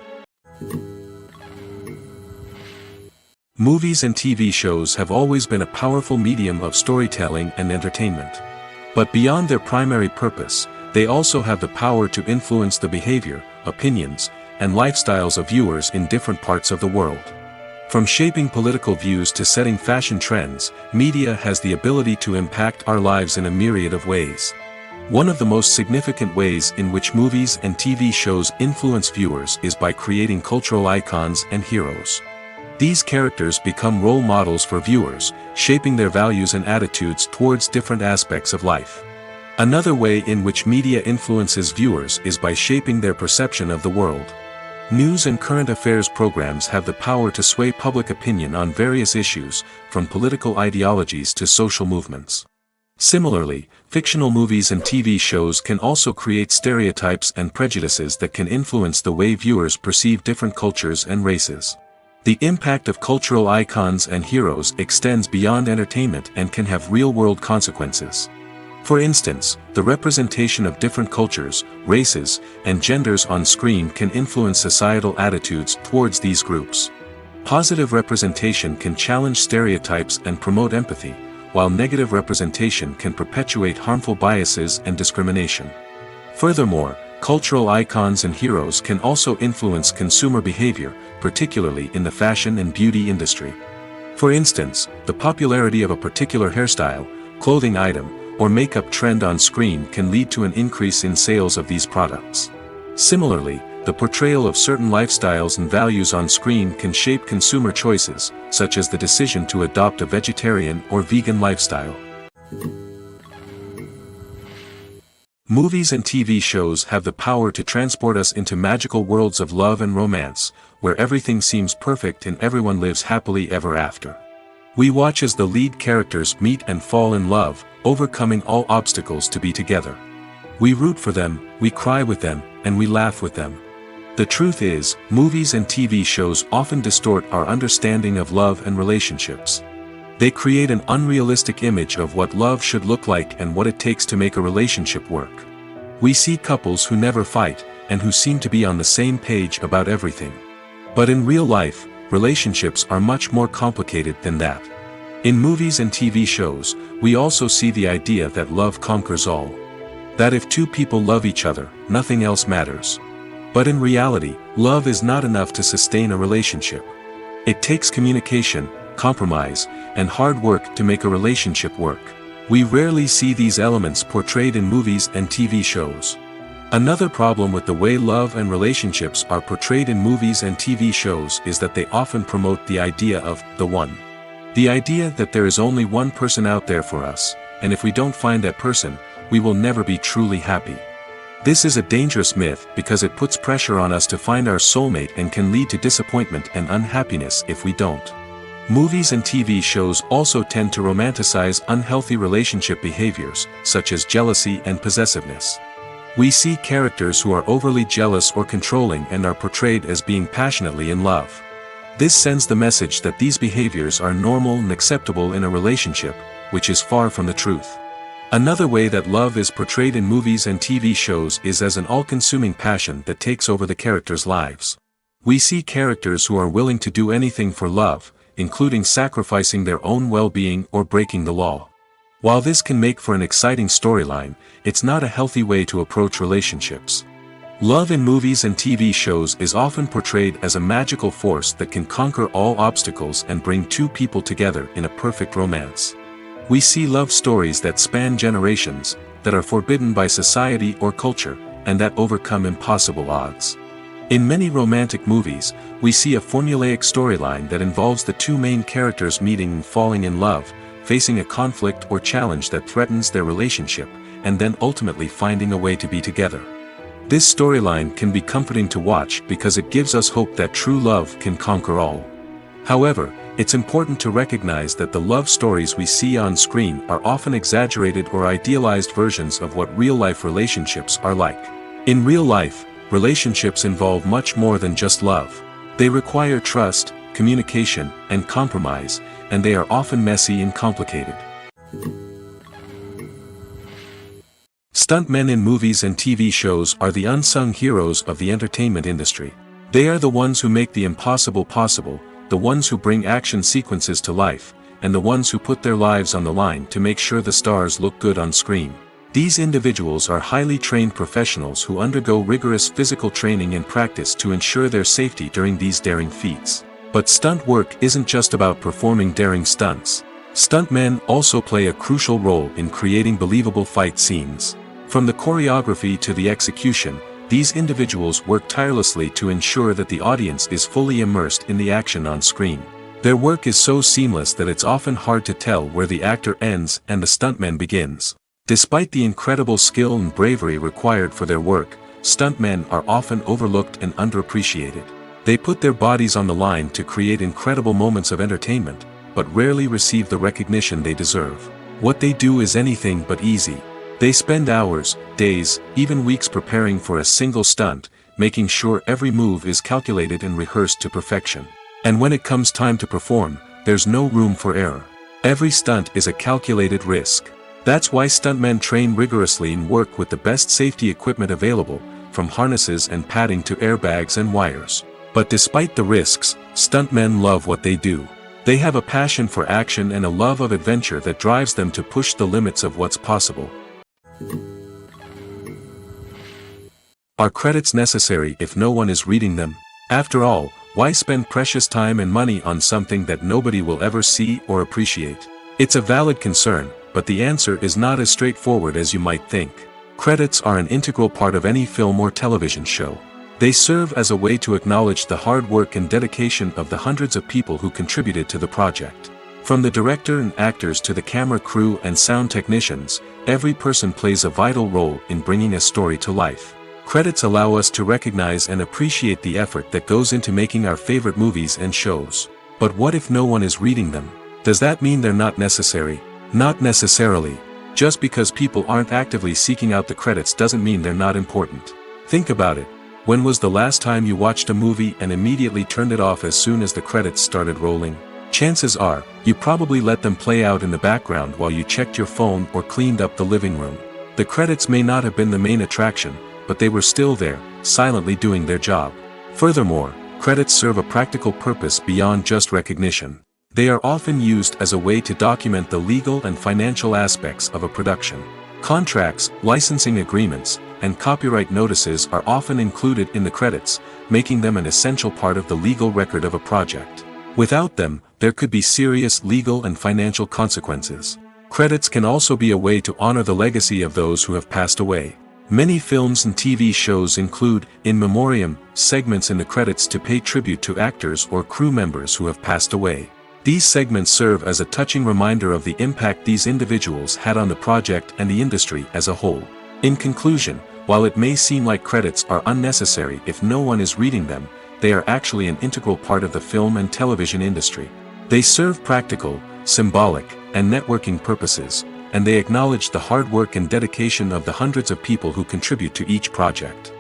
Speaker 1: Movies and TV shows have always been a powerful medium of storytelling and entertainment. But beyond their primary purpose, they also have the power to influence the behavior, opinions, and lifestyles of viewers in different parts of the world. From shaping political views to setting fashion trends, media has the ability to impact our lives in a myriad of ways. One of the most significant ways in which movies and TV shows influence viewers is by creating cultural icons and heroes. These characters become role models for viewers, shaping their values and attitudes towards different aspects of life. Another way in which media influences viewers is by shaping their perception of the world. News and current affairs programs have the power to sway public opinion on various issues, from political ideologies to social movements. Similarly, fictional movies and TV shows can also create stereotypes and prejudices that can influence the way viewers perceive different cultures and races. The impact of cultural icons and heroes extends beyond entertainment and can have real-world consequences. For instance, the representation of different cultures, races, and genders on screen can influence societal attitudes towards these groups. Positive representation can challenge stereotypes and promote empathy, while negative representation can perpetuate harmful biases and discrimination. Furthermore, cultural icons and heroes can also influence consumer behavior, particularly in the fashion and beauty industry. For instance, the popularity of a particular hairstyle, clothing item, or makeup trend on screen can lead to an increase in sales of these products. Similarly, the portrayal of certain lifestyles and values on screen can shape consumer choices, such as the decision to adopt a vegetarian or vegan lifestyle. Movies and TV shows have the power to transport us into magical worlds of love and romance, where everything seems perfect and everyone lives happily ever after. We watch as the lead characters meet and fall in love, overcoming all obstacles to be together. We root for them, we cry with them, and we laugh with them. The truth is, movies and TV shows often distort our understanding of love and relationships. They create an unrealistic image of what love should look like and what it takes to make a relationship work. We see couples who never fight, and who seem to be on the same page about everything. But in real life, relationships are much more complicated than that. In movies and TV shows, we also see the idea that love conquers all. That if two people love each other, nothing else matters. But in reality, love is not enough to sustain a relationship. It takes communication, compromise, and hard work to make a relationship work. We rarely see these elements portrayed in movies and TV shows. Another problem with the way love and relationships are portrayed in movies and TV shows is that they often promote the idea of the one. The idea that there is only one person out there for us, and if we don't find that person, we will never be truly happy. This is a dangerous myth because it puts pressure on us to find our soulmate and can lead to disappointment and unhappiness if we don't. Movies and TV shows also tend to romanticize unhealthy relationship behaviors, such as jealousy and possessiveness. We see characters who are overly jealous or controlling and are portrayed as being passionately in love. This sends the message that these behaviors are normal and acceptable in a relationship, which is far from the truth. Another way that love is portrayed in movies and TV shows is as an all-consuming passion that takes over the characters' lives. We see characters who are willing to do anything for love, including sacrificing their own well-being or breaking the law. While this can make for an exciting storyline, it's not a healthy way to approach relationships. Love in movies and TV shows is often portrayed as a magical force that can conquer all obstacles and bring two people together in a perfect romance. We see love stories that span generations, that are forbidden by society or culture, and that overcome impossible odds. In many romantic movies, we see a formulaic storyline that involves the two main characters meeting and falling in love, facing a conflict or challenge that threatens their relationship, and then ultimately finding a way to be together. This storyline can be comforting to watch because it gives us hope that true love can conquer all. However, it's important to recognize that the love stories we see on screen are often exaggerated or idealized versions of what real-life relationships are like. In real life, relationships involve much more than just love. They require trust, communication, and compromise, and they are often messy and complicated. Stuntmen in movies and TV shows are the unsung heroes of the entertainment industry. They are the ones who make the impossible possible, the ones who bring action sequences to life, and the ones who put their lives on the line to make sure the stars look good on screen. These individuals are highly trained professionals who undergo rigorous physical training and practice to ensure their safety during these daring feats. But stunt work isn't just about performing daring stunts. Stuntmen also play a crucial role in creating believable fight scenes. From the choreography to the execution, these individuals work tirelessly to ensure that the audience is fully immersed in the action on screen. Their work is so seamless that it's often hard to tell where the actor ends and the stuntman begins. Despite the incredible skill and bravery required for their work, stuntmen are often overlooked and underappreciated. They put their bodies on the line to create incredible moments of entertainment, but rarely receive the recognition they deserve. What they do is anything but easy. They spend hours, days, even weeks preparing for a single stunt, making sure every move is calculated and rehearsed to perfection. And when it comes time to perform, there's no room for error. Every stunt is a calculated risk. That's why stuntmen train rigorously and work with the best safety equipment available, from harnesses and padding to airbags and wires. But despite the risks, stuntmen love what they do. They have a passion for action and a love of adventure that drives them to push the limits of what's possible. Are credits necessary if no one is reading them? After all, why spend precious time and money on something that nobody will ever see or appreciate? It's a valid concern, but the answer is not as straightforward as you might think. Credits are an integral part of any film or television show. They serve as a way to acknowledge the hard work and dedication of the hundreds of people who contributed to the project. From the director and actors to the camera crew and sound technicians, every person plays a vital role in bringing a story to life. Credits allow us to recognize and appreciate the effort that goes into making our favorite movies and shows. But what if no one is reading them? Does that mean they're not necessary? Not necessarily. Just because people aren't actively seeking out the credits doesn't mean they're not important. Think about it. When was the last time you watched a movie and immediately turned it off as soon as the credits started rolling? Chances are, you probably let them play out in the background while you checked your phone or cleaned up the living room. The credits may not have been the main attraction, but they were still there, silently doing their job. Furthermore, credits serve a practical purpose beyond just recognition. They are often used as a way to document the legal and financial aspects of a production. Contracts, licensing agreements, and copyright notices are often included in the credits, making them an essential part of the legal record of a project. Without them, there could be serious legal and financial consequences. Credits can also be a way to honor the legacy of those who have passed away. Many films and TV shows include, in memoriam, segments in the credits to pay tribute to actors or crew members who have passed away. These segments serve as a touching reminder of the impact these individuals had on the project and the industry as a whole. In conclusion, while it may seem like credits are unnecessary if no one is reading them, they are actually an integral part of the film and television industry. They serve practical, symbolic, and networking purposes, and they acknowledge the hard work and dedication of the hundreds of people who contribute to each project.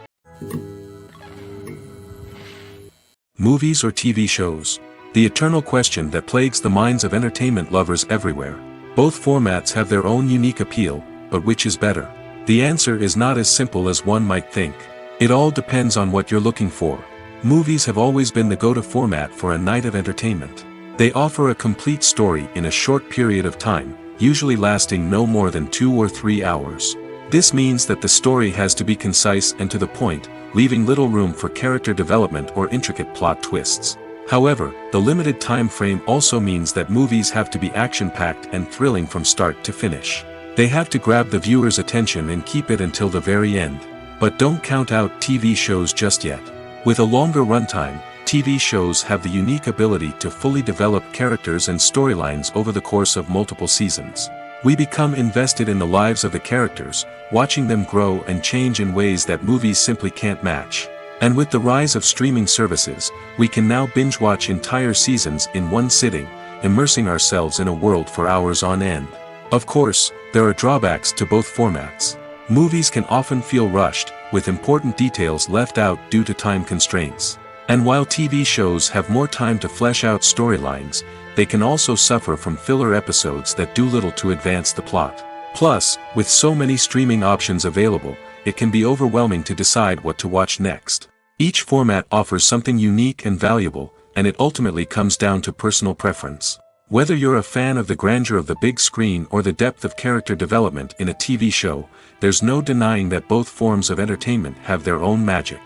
Speaker 1: Movies or TV shows? The eternal question that plagues the minds of entertainment lovers everywhere. Both formats have their own unique appeal, but which is better? The answer is not as simple as one might think. It all depends on what you're looking for. Movies have always been the go-to format for a night of entertainment. They offer a complete story in a short period of time, usually lasting no more than 2 or 3 hours. This means that the story has to be concise and to the point, leaving little room for character development or intricate plot twists. However, the limited time frame also means that movies have to be action-packed and thrilling from start to finish. They have to grab the viewer's attention and keep it until the very end. But don't count out TV shows just yet. With a longer runtime, TV shows have the unique ability to fully develop characters and storylines over the course of multiple seasons. We become invested in the lives of the characters, watching them grow and change in ways that movies simply can't match. And with the rise of streaming services, we can now binge-watch entire seasons in one sitting, immersing ourselves in a world for hours on end. Of course, there are drawbacks to both formats. Movies can often feel rushed, with important details left out due to time constraints. And while TV shows have more time to flesh out storylines, they can also suffer from filler episodes that do little to advance the plot. Plus, with so many streaming options available, it can be overwhelming to decide what to watch next. Each format offers something unique and valuable, and it ultimately comes down to personal preference. Whether you're a fan of the grandeur of the big screen or the depth of character development in a TV show, there's no denying that both forms of entertainment have their own magic.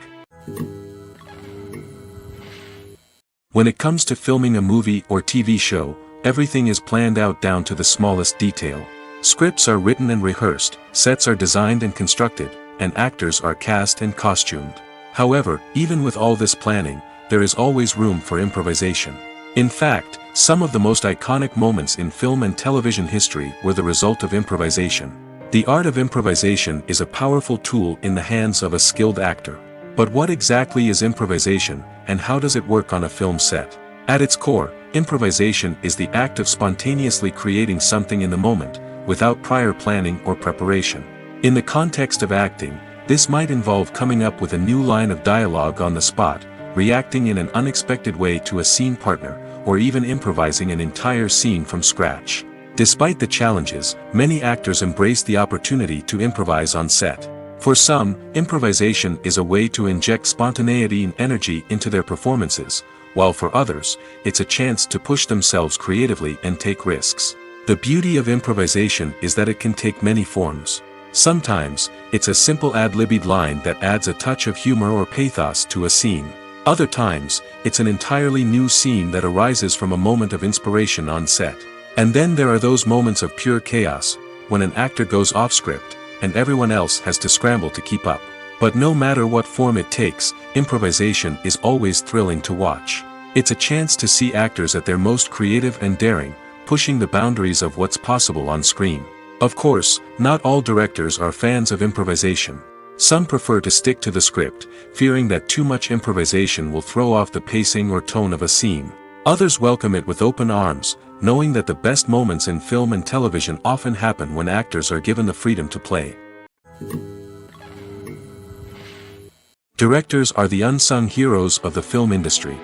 Speaker 1: When it comes to filming a movie or TV show, everything is planned out down to the smallest detail. Scripts are written and rehearsed, sets are designed and constructed, and actors are cast and costumed. However, even with all this planning, there is always room for improvisation. In fact, some of the most iconic moments in film and television history were the result of improvisation. The art of improvisation is a powerful tool in the hands of a skilled actor. But what exactly is improvisation, and how does it work on a film set? At its core, improvisation is the act of spontaneously creating something in the moment, without prior planning or preparation. In the context of acting, this might involve coming up with a new line of dialogue on the spot, reacting in an unexpected way to a scene partner, or even improvising an entire scene from scratch. Despite the challenges, many actors embrace the opportunity to improvise on set. For some, improvisation is a way to inject spontaneity and energy into their performances, while for others, it's a chance to push themselves creatively and take risks. The beauty of improvisation is that it can take many forms. Sometimes, it's a simple ad-libbed line that adds a touch of humor or pathos to a scene. Other times, it's an entirely new scene that arises from a moment of inspiration on set. And then there are those moments of pure chaos, when an actor goes off script, and everyone else has to scramble to keep up. But no matter what form it takes, improvisation is always thrilling to watch. It's a chance to see actors at their most creative and daring, pushing the boundaries of what's possible on screen. Of course, not all directors are fans of improvisation. Some prefer to stick to the script, fearing that too much improvisation will throw off the pacing or tone of a scene. Others welcome it with open arms, knowing that the best moments in film and television often happen when actors are given the freedom to play. Directors are the unsung heroes of the film industry.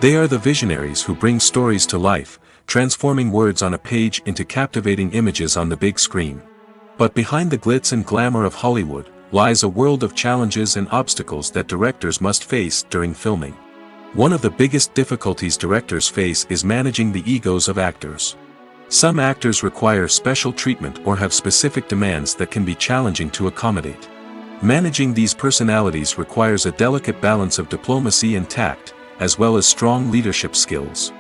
Speaker 1: They are the visionaries who bring stories to life, transforming words on a page into captivating images on the big screen. But behind the glitz and glamour of Hollywood, lies a world of challenges and obstacles that directors must face during filming. One of the biggest difficulties directors face is managing the egos of actors. Some actors require special treatment or have specific demands that can be challenging to accommodate. Managing these personalities requires a delicate balance of diplomacy and tact, as well as strong leadership skills.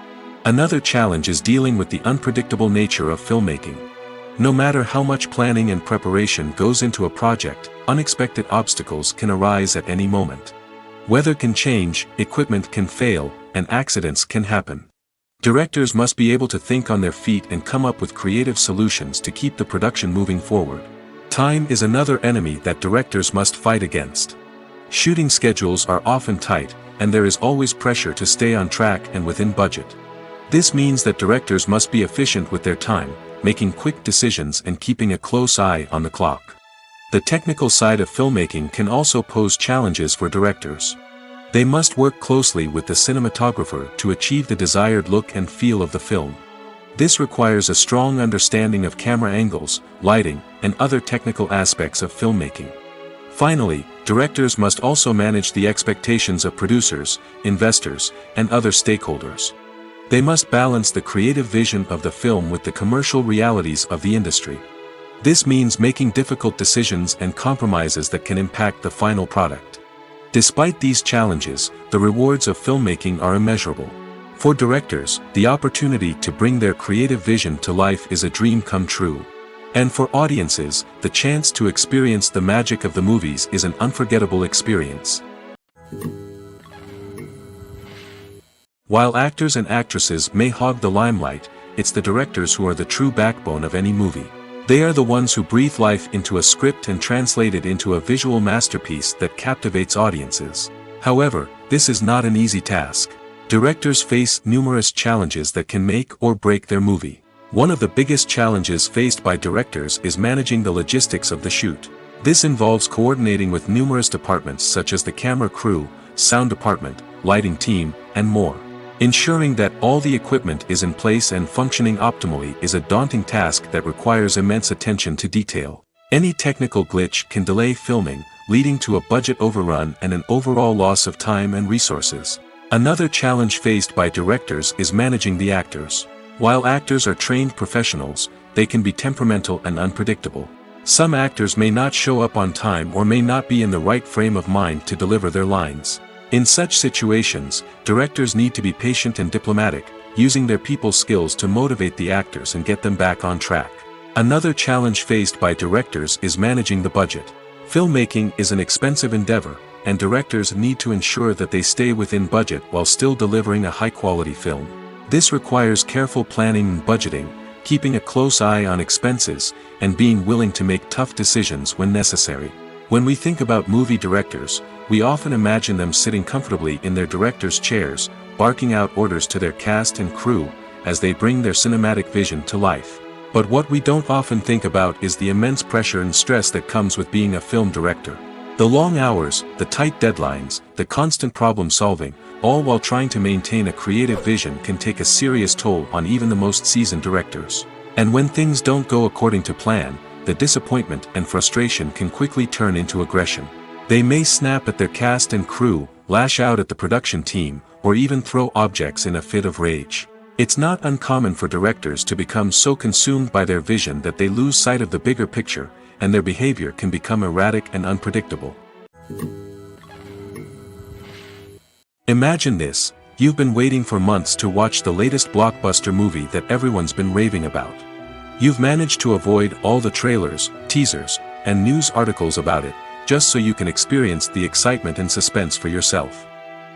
Speaker 1: Another challenge is dealing with the unpredictable nature of filmmaking. No matter how much planning and preparation goes into a project, unexpected obstacles can arise at any moment. Weather can change, equipment can fail, and accidents can happen. Directors must be able to think on their feet and come up with creative solutions to keep the production moving forward. Time is another enemy that directors must fight against. Shooting schedules are often tight, and there is always pressure to stay on track and within budget. This means that directors must be efficient with their time, making quick decisions and keeping a close eye on the clock. The technical side of filmmaking can also pose challenges for directors. They must work closely with the cinematographer to achieve the desired look and feel of the film. This requires a strong understanding of camera angles, lighting, and other technical aspects of filmmaking. Finally, directors must also manage the expectations of producers, investors, and other stakeholders. They must balance the creative vision of the film with the commercial realities of the industry. This means making difficult decisions and compromises that can impact the final product. Despite these challenges, the rewards of filmmaking are immeasurable. For directors, the opportunity to bring their creative vision to life is a dream come true. And for audiences, the chance to experience the magic of the movies is an unforgettable experience. While actors and actresses may hog the limelight, it's the directors who are the true backbone of any movie. They are the ones who breathe life into a script and translate it into a visual masterpiece that captivates audiences. However, this is not an easy task. Directors face numerous challenges that can make or break their movie. One of the biggest challenges faced by directors is managing the logistics of the shoot. This involves coordinating with numerous departments such as the camera crew, sound department, lighting team, and more. Ensuring that all the equipment is in place and functioning optimally is a daunting task that requires immense attention to detail. Any technical glitch can delay filming, leading to a budget overrun and an overall loss of time and resources. Another challenge faced by directors is managing the actors. While actors are trained professionals, they can be temperamental and unpredictable. Some actors may not show up on time or may not be in the right frame of mind to deliver their lines. In such situations, directors need to be patient and diplomatic, using their people skills to motivate the actors and get them back on track. Another challenge faced by directors is managing the budget. Filmmaking is an expensive endeavor, and directors need to ensure that they stay within budget while still delivering a high-quality film. This requires careful planning and budgeting, keeping a close eye on expenses, and being willing to make tough decisions when necessary. When we think about movie directors, we often imagine them sitting comfortably in their director's chairs, barking out orders to their cast and crew, as they bring their cinematic vision to life. But what we don't often think about is the immense pressure and stress that comes with being a film director. The long hours, the tight deadlines, the constant problem solving, all while trying to maintain a creative vision can take a serious toll on even the most seasoned directors. And when things don't go according to plan, the disappointment and frustration can quickly turn into aggression. They may snap at their cast and crew, lash out at the production team, or even throw objects in a fit of rage. It's not uncommon for directors to become so consumed by their vision that they lose sight of the bigger picture, and their behavior can become erratic and unpredictable. Imagine this: you've been waiting for months to watch the latest blockbuster movie that everyone's been raving about. You've managed to avoid all the trailers, teasers, and news articles about it, just so you can experience the excitement and suspense for yourself.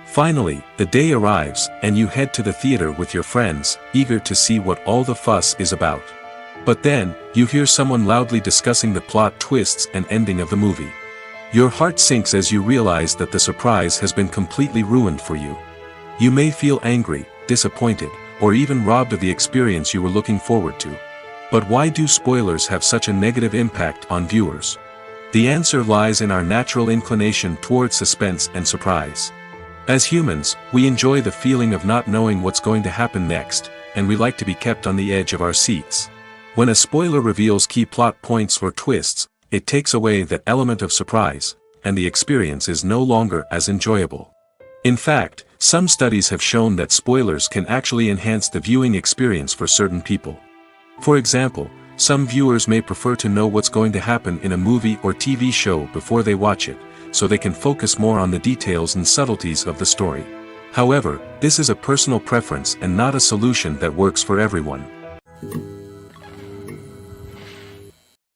Speaker 1: Finally, the day arrives, and you head to the theater with your friends, eager to see what all the fuss is about. But then, you hear someone loudly discussing the plot twists and ending of the movie. Your heart sinks as you realize that the surprise has been completely ruined for you. You may feel angry, disappointed, or even robbed of the experience you were looking forward to. But why do spoilers have such a negative impact on viewers? The answer lies in our natural inclination toward suspense and surprise. As humans, we enjoy the feeling of not knowing what's going to happen next, and we like to be kept on the edge of our seats. When a spoiler reveals key plot points or twists, it takes away that element of surprise, and the experience is no longer as enjoyable. In fact, some studies have shown that spoilers can actually enhance the viewing experience for certain people. For example, some viewers may prefer to know what's going to happen in a movie or TV show before they watch it, so they can focus more on the details and subtleties of the story. However, this is a personal preference and not a solution that works for everyone.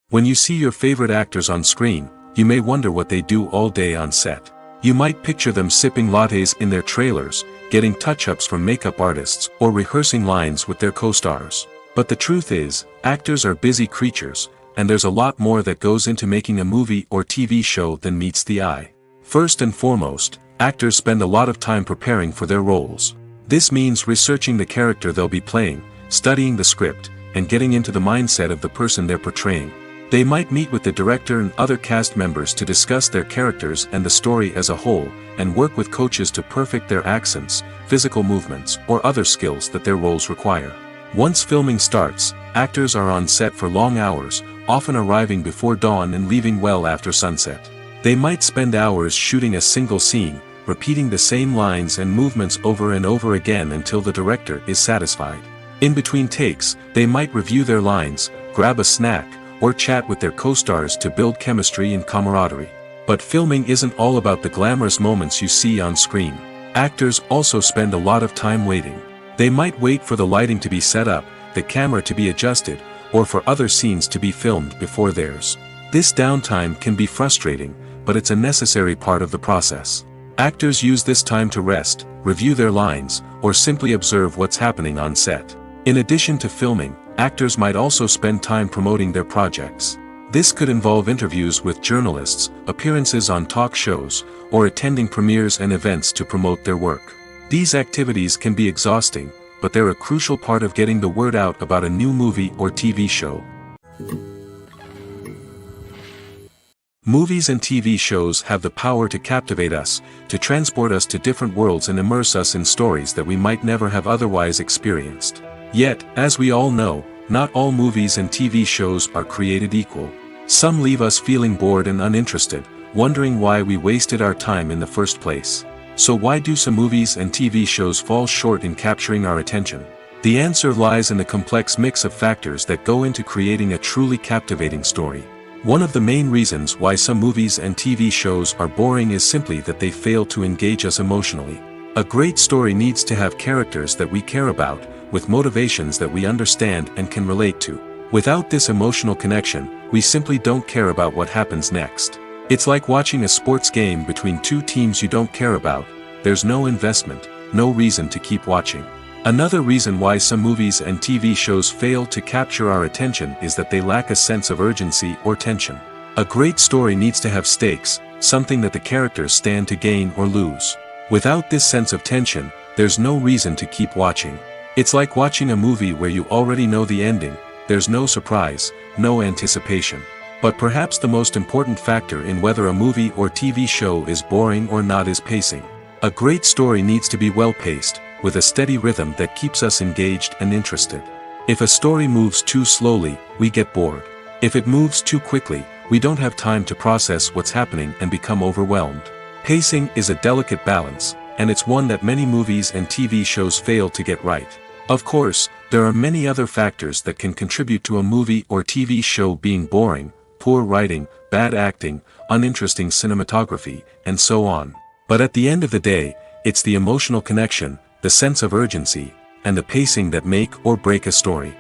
Speaker 1: When you see your favorite actors on screen, you may wonder what they do all day on set. You might picture them sipping lattes in their trailers, getting touch-ups from makeup artists, or rehearsing lines with their co-stars. But the truth is, actors are busy creatures, and there's a lot more that goes into making a movie or TV show than meets the eye. First and foremost, actors spend a lot of time preparing for their roles. This means researching the character they'll be playing, studying the script, and getting into the mindset of the person they're portraying. They might meet with the director and other cast members to discuss their characters and the story as a whole, and work with coaches to perfect their accents, physical movements, or other skills that their roles require. Once filming starts, actors are on set for long hours, often arriving before dawn and leaving well after sunset. They might spend hours shooting a single scene, repeating the same lines and movements over and over again until the director is satisfied. In between takes, they might review their lines, grab a snack, or chat with their co-stars to build chemistry and camaraderie. But filming isn't all about the glamorous moments you see on screen. Actors also spend a lot of time waiting. They might wait for the lighting to be set up, the camera to be adjusted, or for other scenes to be filmed before theirs. This downtime can be frustrating, but it's a necessary part of the process. Actors use this time to rest, review their lines, or simply observe what's happening on set. In addition to filming, actors might also spend time promoting their projects. This could involve interviews with journalists, appearances on talk shows, or attending premieres and events to promote their work. These activities can be exhausting, but they're a crucial part of getting the word out about a new movie or TV show. Movies and TV shows have the power to captivate us, to transport us to different worlds and immerse us in stories that we might never have otherwise experienced. Yet, as we all know, not all movies and TV shows are created equal. Some leave us feeling bored and uninterested, wondering why we wasted our time in the first place. So why do some movies and TV shows fall short in capturing our attention? The answer lies in the complex mix of factors that go into creating a truly captivating story. One of the main reasons why some movies and TV shows are boring is simply that they fail to engage us emotionally. A great story needs to have characters that we care about, with motivations that we understand and can relate to. Without this emotional connection, we simply don't care about what happens next. It's like watching a sports game between two teams you don't care about. There's no investment, no reason to keep watching. Another reason why some movies and TV shows fail to capture our attention is that they lack a sense of urgency or tension. A great story needs to have stakes, something that the characters stand to gain or lose. Without this sense of tension, there's no reason to keep watching. It's like watching a movie where you already know the ending. There's no surprise, no anticipation. But perhaps the most important factor in whether a movie or TV show is boring or not is pacing. A great story needs to be well-paced, with a steady rhythm that keeps us engaged and interested. If a story moves too slowly, we get bored. If it moves too quickly, we don't have time to process what's happening and become overwhelmed. Pacing is a delicate balance, and it's one that many movies and TV shows fail to get right. Of course, there are many other factors that can contribute to a movie or TV show being boring: poor writing, bad acting, uninteresting cinematography, and so on. But at the end of the day, it's the emotional connection, the sense of urgency, and the pacing that make or break a story.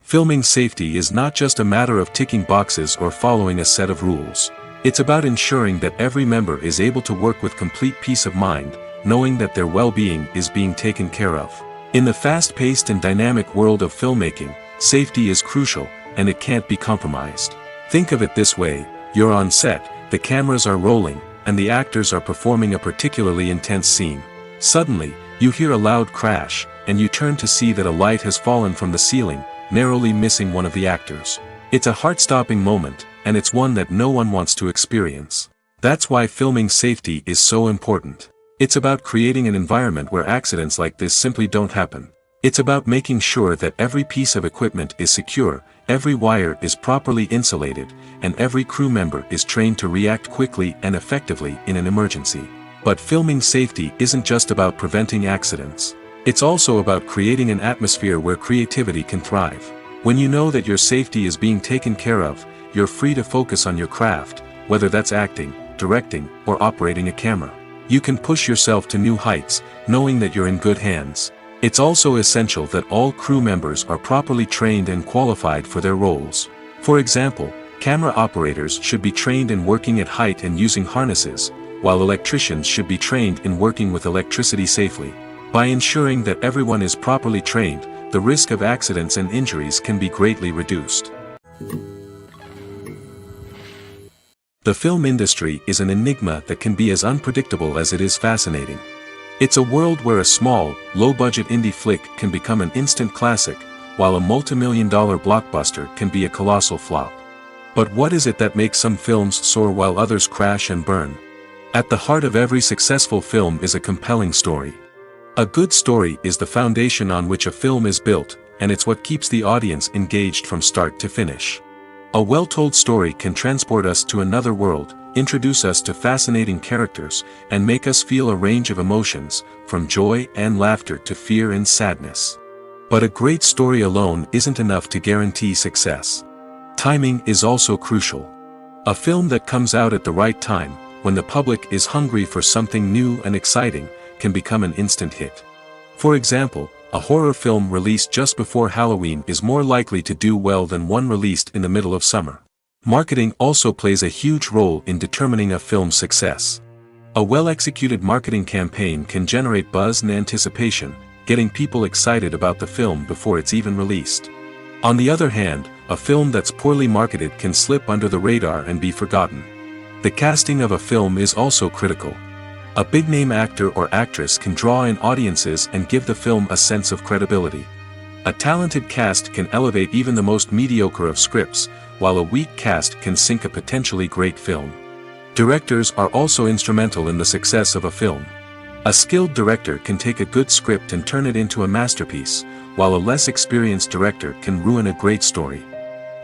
Speaker 1: Filming safety is not just a matter of ticking boxes or following a set of rules. It's about ensuring that every member is able to work with complete peace of mind, knowing that their well-being is being taken care of. In the fast-paced and dynamic world of filmmaking, safety is crucial, and it can't be compromised. Think of it this way: you're on set, the cameras are rolling, and the actors are performing a particularly intense scene. Suddenly, you hear a loud crash, and you turn to see that a light has fallen from the ceiling, narrowly missing one of the actors. It's a heart-stopping moment, and it's one that no one wants to experience. That's why filming safety is so important. It's about creating an environment where accidents like this simply don't happen. It's about making sure that every piece of equipment is secure, every wire is properly insulated, and every crew member is trained to react quickly and effectively in an emergency. But filming safety isn't just about preventing accidents. It's also about creating an atmosphere where creativity can thrive. When you know that your safety is being taken care of, you're free to focus on your craft, whether that's acting, directing, or operating a camera. You can push yourself to new heights, knowing that you're in good hands. It's also essential that all crew members are properly trained and qualified for their roles. For example, camera operators should be trained in working at height and using harnesses, while electricians should be trained in working with electricity safely. By ensuring that everyone is properly trained, the risk of accidents and injuries can be greatly reduced. The film industry is an enigma that can be as unpredictable as it is fascinating. It's a world where a small, low-budget indie flick can become an instant classic, while a multi-million-dollar blockbuster can be a colossal flop. But what is it that makes some films soar while others crash and burn? At the heart of every successful film is a compelling story. A good story is the foundation on which a film is built, and it's what keeps the audience engaged from start to finish. A well-told story can transport us to another world, introduce us to fascinating characters, and make us feel a range of emotions, from joy and laughter to fear and sadness. But a great story alone isn't enough to guarantee success. Timing is also crucial. A film that comes out at the right time, when the public is hungry for something new and exciting, can become an instant hit. For example, a horror film released just before Halloween is more likely to do well than one released in the middle of summer. Marketing also plays a huge role in determining a film's success. A well-executed marketing campaign can generate buzz and anticipation, getting people excited about the film before it's even released. On the other hand, a film that's poorly marketed can slip under the radar and be forgotten. The casting of a film is also critical. A big-name actor or actress can draw in audiences and give the film a sense of credibility. A talented cast can elevate even the most mediocre of scripts, while a weak cast can sink a potentially great film. Directors are also instrumental in the success of a film. A skilled director can take a good script and turn it into a masterpiece, while a less experienced director can ruin a great story.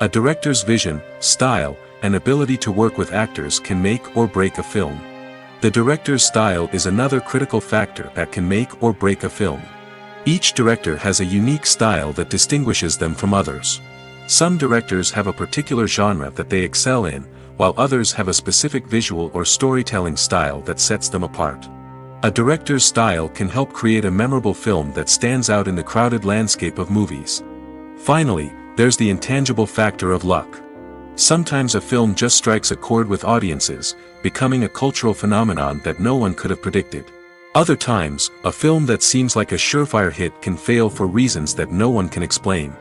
Speaker 1: A director's vision, style, and ability to work with actors can make or break a film. The director's style is another critical factor that can make or break a film. Each director has a unique style that distinguishes them from others. Some directors have a particular genre that they excel in, while others have a specific visual or storytelling style that sets them apart. A director's style can help create a memorable film that stands out in the crowded landscape of movies. Finally, there's the intangible factor of luck. Sometimes a film just strikes a chord with audiences, becoming a cultural phenomenon that no one could have predicted. Other times, a film that seems like a surefire hit can fail for reasons that no one can explain.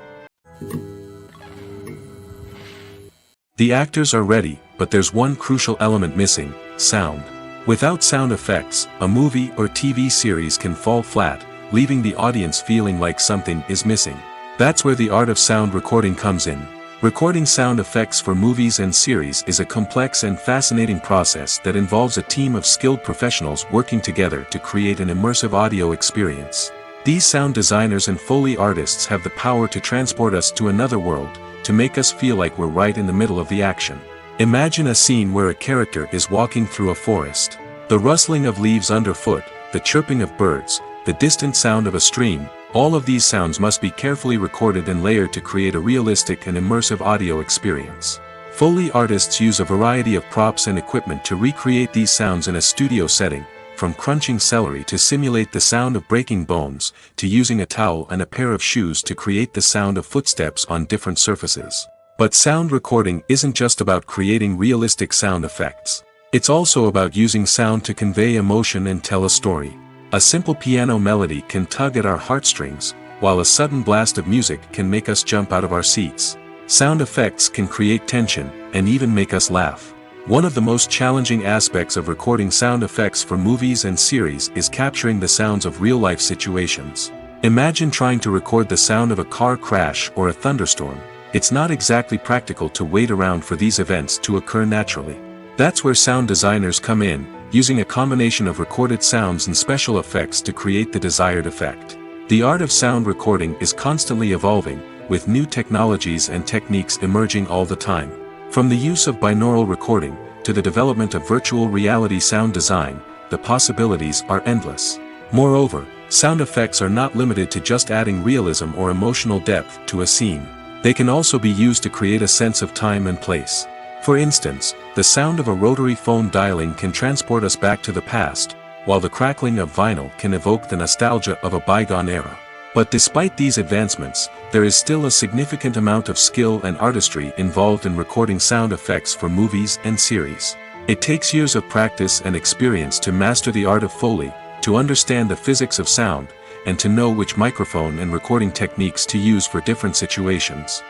Speaker 1: The actors are ready, but there's one crucial element missing: sound. Without sound effects, a movie or TV series can fall flat, leaving the audience feeling like something is missing. That's where the art of sound recording comes in. Recording sound effects for movies and series is a complex and fascinating process that involves a team of skilled professionals working together to create an immersive audio experience. These sound designers and Foley artists have the power to transport us to another world, to make us feel like we're right in the middle of the action. Imagine a scene where a character is walking through a forest. The rustling of leaves underfoot, the chirping of birds, the distant sound of a stream, all of these sounds must be carefully recorded and layered to create a realistic and immersive audio experience. Foley artists use a variety of props and equipment to recreate these sounds in a studio setting, from crunching celery to simulate the sound of breaking bones, to using a towel and a pair of shoes to create the sound of footsteps on different surfaces. But sound recording isn't just about creating realistic sound effects. It's also about using sound to convey emotion and tell a story. A simple piano melody can tug at our heartstrings, while a sudden blast of music can make us jump out of our seats. Sound effects can create tension, and even make us laugh. One of the most challenging aspects of recording sound effects for movies and series is capturing the sounds of real-life situations. Imagine trying to record the sound of a car crash or a thunderstorm. It's not exactly practical to wait around for these events to occur naturally. That's where sound designers come in, using a combination of recorded sounds and special effects to create the desired effect. The art of sound recording is constantly evolving, with new technologies and techniques emerging all the time. From the use of binaural recording, to the development of virtual reality sound design, the possibilities are endless. Moreover, sound effects are not limited to just adding realism or emotional depth to a scene. They can also be used to create a sense of time and place. For instance, the sound of a rotary phone dialing can transport us back to the past, while the crackling of vinyl can evoke the nostalgia of a bygone era. But despite these advancements, there is still a significant amount of skill and artistry involved in recording sound effects for movies and series. It takes years of practice and experience to master the art of Foley, to understand the physics of sound, and to know which microphone and recording techniques to use for different situations.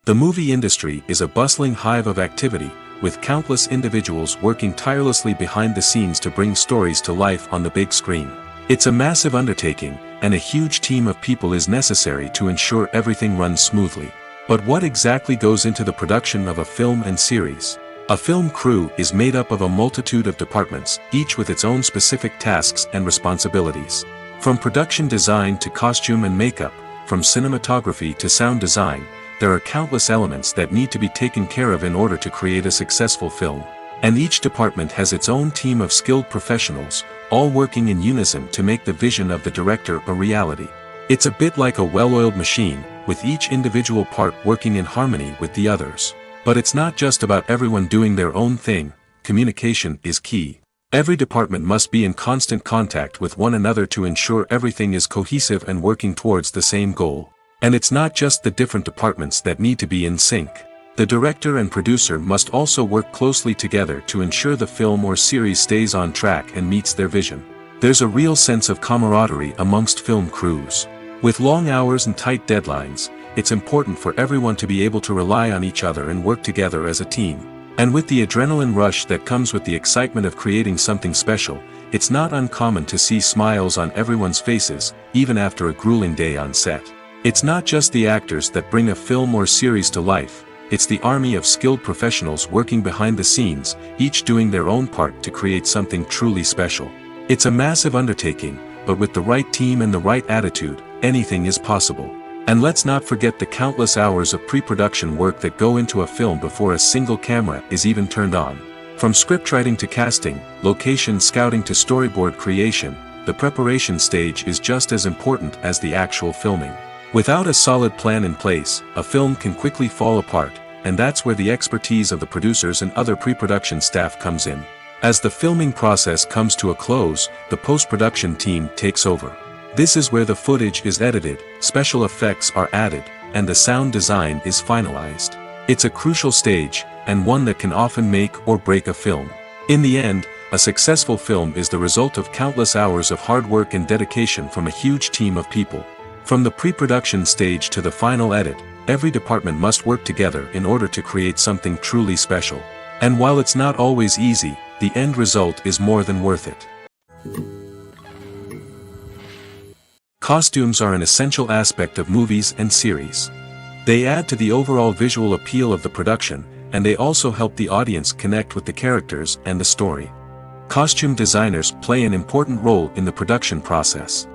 Speaker 1: The movie industry is a bustling hive of activity, with countless individuals working tirelessly behind the scenes to bring stories to life on the big screen. It's a massive undertaking, and a huge team of people is necessary to ensure everything runs smoothly. But what exactly goes into the production of a film and series? A film crew is made up of a multitude of departments, each with its own specific tasks and responsibilities. From production design to costume and makeup, from cinematography to sound design, there are countless elements that need to be taken care of in order to create a successful film. And each department has its own team of skilled professionals, all working in unison to make the vision of the director a reality. It's a bit like a well-oiled machine, with each individual part working in harmony with the others. But it's not just about everyone doing their own thing. Communication is key. Every department must be in constant contact with one another to ensure everything is cohesive and working towards the same goal. And it's not just the different departments that need to be in sync. The director and producer must also work closely together to ensure the film or series stays on track and meets their vision. There's a real sense of camaraderie amongst film crews. With long hours and tight deadlines, it's important for everyone to be able to rely on each other and work together as a team. And with the adrenaline rush that comes with the excitement of creating something special, it's not uncommon to see smiles on everyone's faces, even after a grueling day on set. It's not just the actors that bring a film or series to life, it's the army of skilled professionals working behind the scenes, each doing their own part to create something truly special. It's a massive undertaking, but with the right team and the right attitude, anything is possible. And let's not forget the countless hours of pre-production work that go into a film before a single camera is even turned on. From scriptwriting to casting, location scouting to storyboard creation, the preparation stage is just as important as the actual filming. Without a solid plan in place, a film can quickly fall apart, and that's where the expertise of the producers and other pre-production staff comes in. As the filming process comes to a close, the post-production team takes over. This is where the footage is edited, special effects are added, and the sound design is finalized. It's a crucial stage, and one that can often make or break a film. In the end, a successful film is the result of countless hours of hard work and dedication from a huge team of people. From the pre-production stage to the final edit, every department must work together in order to create something truly special. And while it's not always easy, the end result is more than worth it. Costumes are an essential aspect of movies and series. They add to the overall visual appeal of the production, and they also help the audience connect with the characters and the story. Costume designers play an important role in the production process.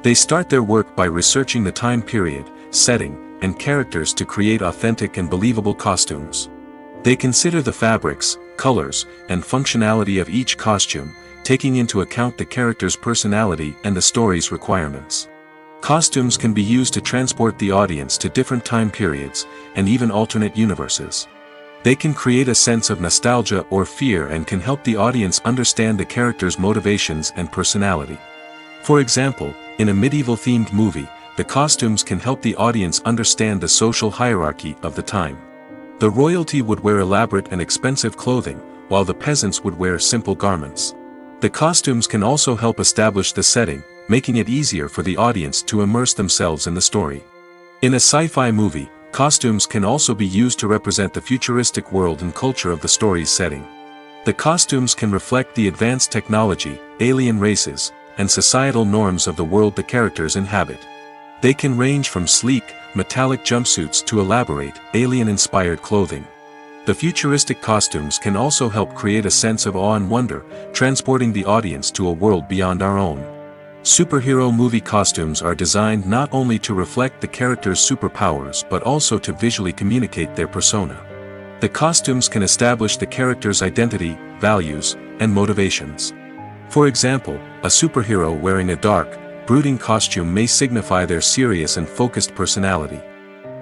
Speaker 1: They start their work by researching the time period, setting, and characters to create authentic and believable costumes. They consider the fabrics, colors, and functionality of each costume, taking into account the character's personality and the story's requirements. Costumes can be used to transport the audience to different time periods, and even alternate universes. They can create a sense of nostalgia or fear and can help the audience understand the character's motivations and personality. For example, in a medieval-themed movie, the costumes can help the audience understand the social hierarchy of the time. The royalty would wear elaborate and expensive clothing, while the peasants would wear simple garments. The costumes can also help establish the setting, making it easier for the audience to immerse themselves in the story. In a sci-fi movie, costumes can also be used to represent the futuristic world and culture of the story's setting. The costumes can reflect the advanced technology, alien races, and societal norms of the world the characters inhabit. They can range from sleek, metallic jumpsuits to elaborate, alien-inspired clothing. The futuristic costumes can also help create a sense of awe and wonder, transporting the audience to a world beyond our own. Superhero movie costumes are designed not only to reflect the character's superpowers but also to visually communicate their persona. The costumes can establish the character's identity, values, and motivations. For example, a superhero wearing a dark, brooding costume may signify their serious and focused personality.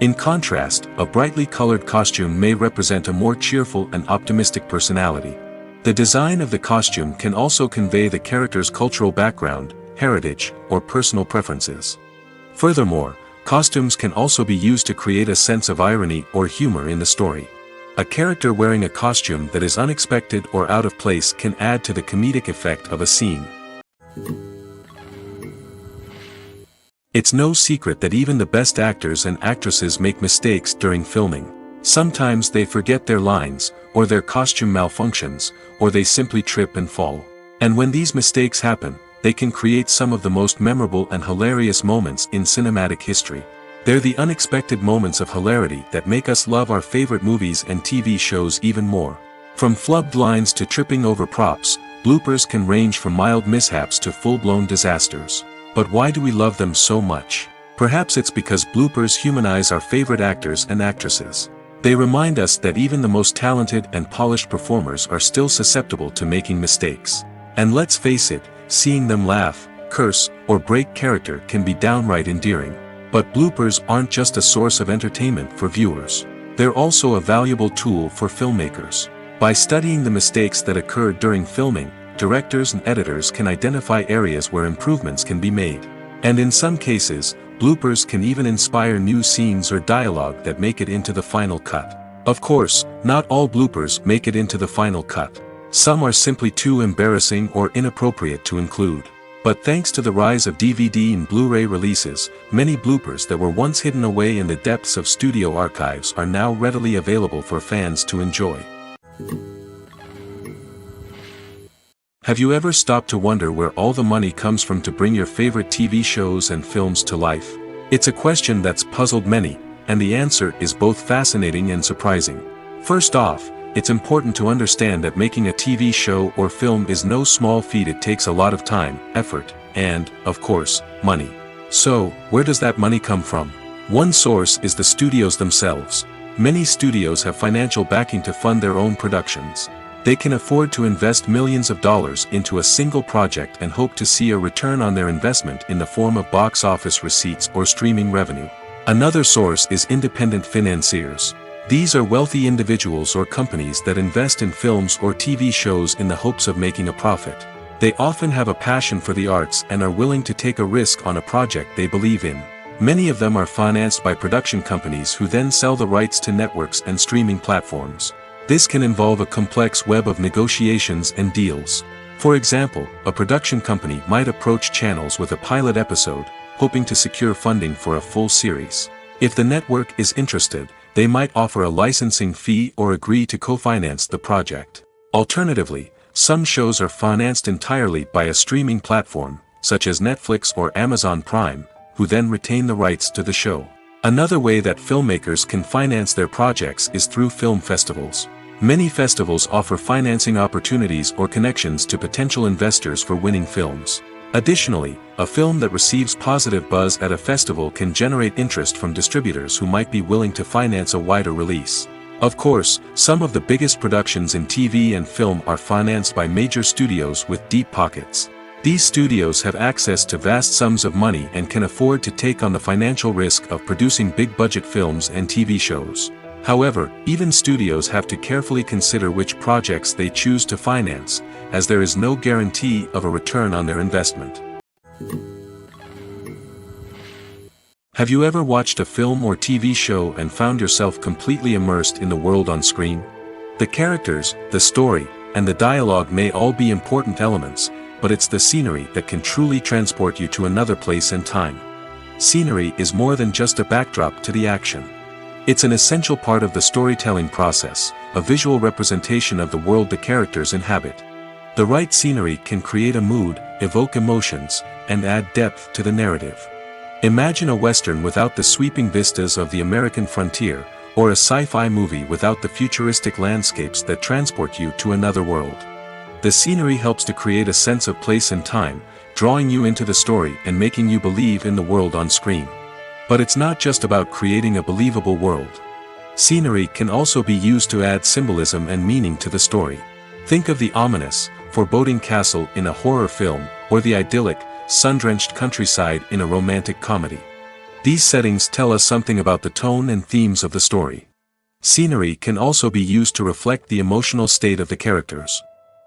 Speaker 1: In contrast, a brightly colored costume may represent a more cheerful and optimistic personality. The design of the costume can also convey the character's cultural background, heritage, or personal preferences. Furthermore, costumes can also be used to create a sense of irony or humor in the story. A character wearing a costume that is unexpected or out of place can add to the comedic effect of a scene. It's no secret that even the best actors and actresses make mistakes during filming. Sometimes they forget their lines, or their costume malfunctions, or they simply trip and fall. And when these mistakes happen, they can create some of the most memorable and hilarious moments in cinematic history. They're the unexpected moments of hilarity that make us love our favorite movies and TV shows even more. From flubbed lines to tripping over props, bloopers can range from mild mishaps to full-blown disasters. But why do we love them so much? Perhaps it's because bloopers humanize our favorite actors and actresses. They remind us that even the most talented and polished performers are still susceptible to making mistakes. And let's face it, seeing them laugh, curse, or break character can be downright endearing. But bloopers aren't just a source of entertainment for viewers. They're also a valuable tool for filmmakers. By studying the mistakes that occurred during filming, directors and editors can identify areas where improvements can be made. And in some cases, bloopers can even inspire new scenes or dialogue that make it into the final cut. Of course, not all bloopers make it into the final cut. Some are simply too embarrassing or inappropriate to include. But thanks to the rise of DVD and Blu-ray releases, many bloopers that were once hidden away in the depths of studio archives are now readily available for fans to enjoy. Have you ever stopped to wonder where all the money comes from to bring your favorite TV shows and films to life? It's a question that's puzzled many, and the answer is both fascinating and surprising. First off, it's important to understand that making a TV show or film is no small feat. It takes a lot of time, effort, and, of course, money. So, where does that money come from? One source is the studios themselves. Many studios have financial backing to fund their own productions. They can afford to invest millions of dollars into a single project and hope to see a return on their investment in the form of box office receipts or streaming revenue. Another source is independent financiers. These are wealthy individuals or companies that invest in films or TV shows in the hopes of making a profit. They often have a passion for the arts and are willing to take a risk on a project they believe in. Many of them are financed by production companies who then sell the rights to networks and streaming platforms. This can involve a complex web of negotiations and deals. For example, a production company might approach channels with a pilot episode, hoping to secure funding for a full series. If the network is interested, they might offer a licensing fee or agree to co-finance the project. Alternatively, some shows are financed entirely by a streaming platform, such as Netflix or Amazon Prime, who then retain the rights to the show. Another way that filmmakers can finance their projects is through film festivals. Many festivals offer financing opportunities or connections to potential investors for winning films. Additionally, a film that receives positive buzz at a festival can generate interest from distributors who might be willing to finance a wider release. Of course, some of the biggest productions in TV and film are financed by major studios with deep pockets. These studios have access to vast sums of money and can afford to take on the financial risk of producing big-budget films and TV shows. However, even studios have to carefully consider which projects they choose to finance, as there is no guarantee of a return on their investment. Have you ever watched a film or TV show and found yourself completely immersed in the world on screen? The characters, the story, and the dialogue may all be important elements, but it's the scenery that can truly transport you to another place and time. Scenery is more than just a backdrop to the action. It's an essential part of the storytelling process, a visual representation of the world the characters inhabit. The right scenery can create a mood, evoke emotions, and add depth to the narrative. Imagine a Western without the sweeping vistas of the American frontier, or a sci-fi movie without the futuristic landscapes that transport you to another world. The scenery helps to create a sense of place and time, drawing you into the story and making you believe in the world on screen. But it's not just about creating a believable world. Scenery can also be used to add symbolism and meaning to the story. Think of the ominous, foreboding castle in a horror film, or the idyllic, sun-drenched countryside in a romantic comedy. These settings tell us something about the tone and themes of the story. Scenery can also be used to reflect the emotional state of the characters.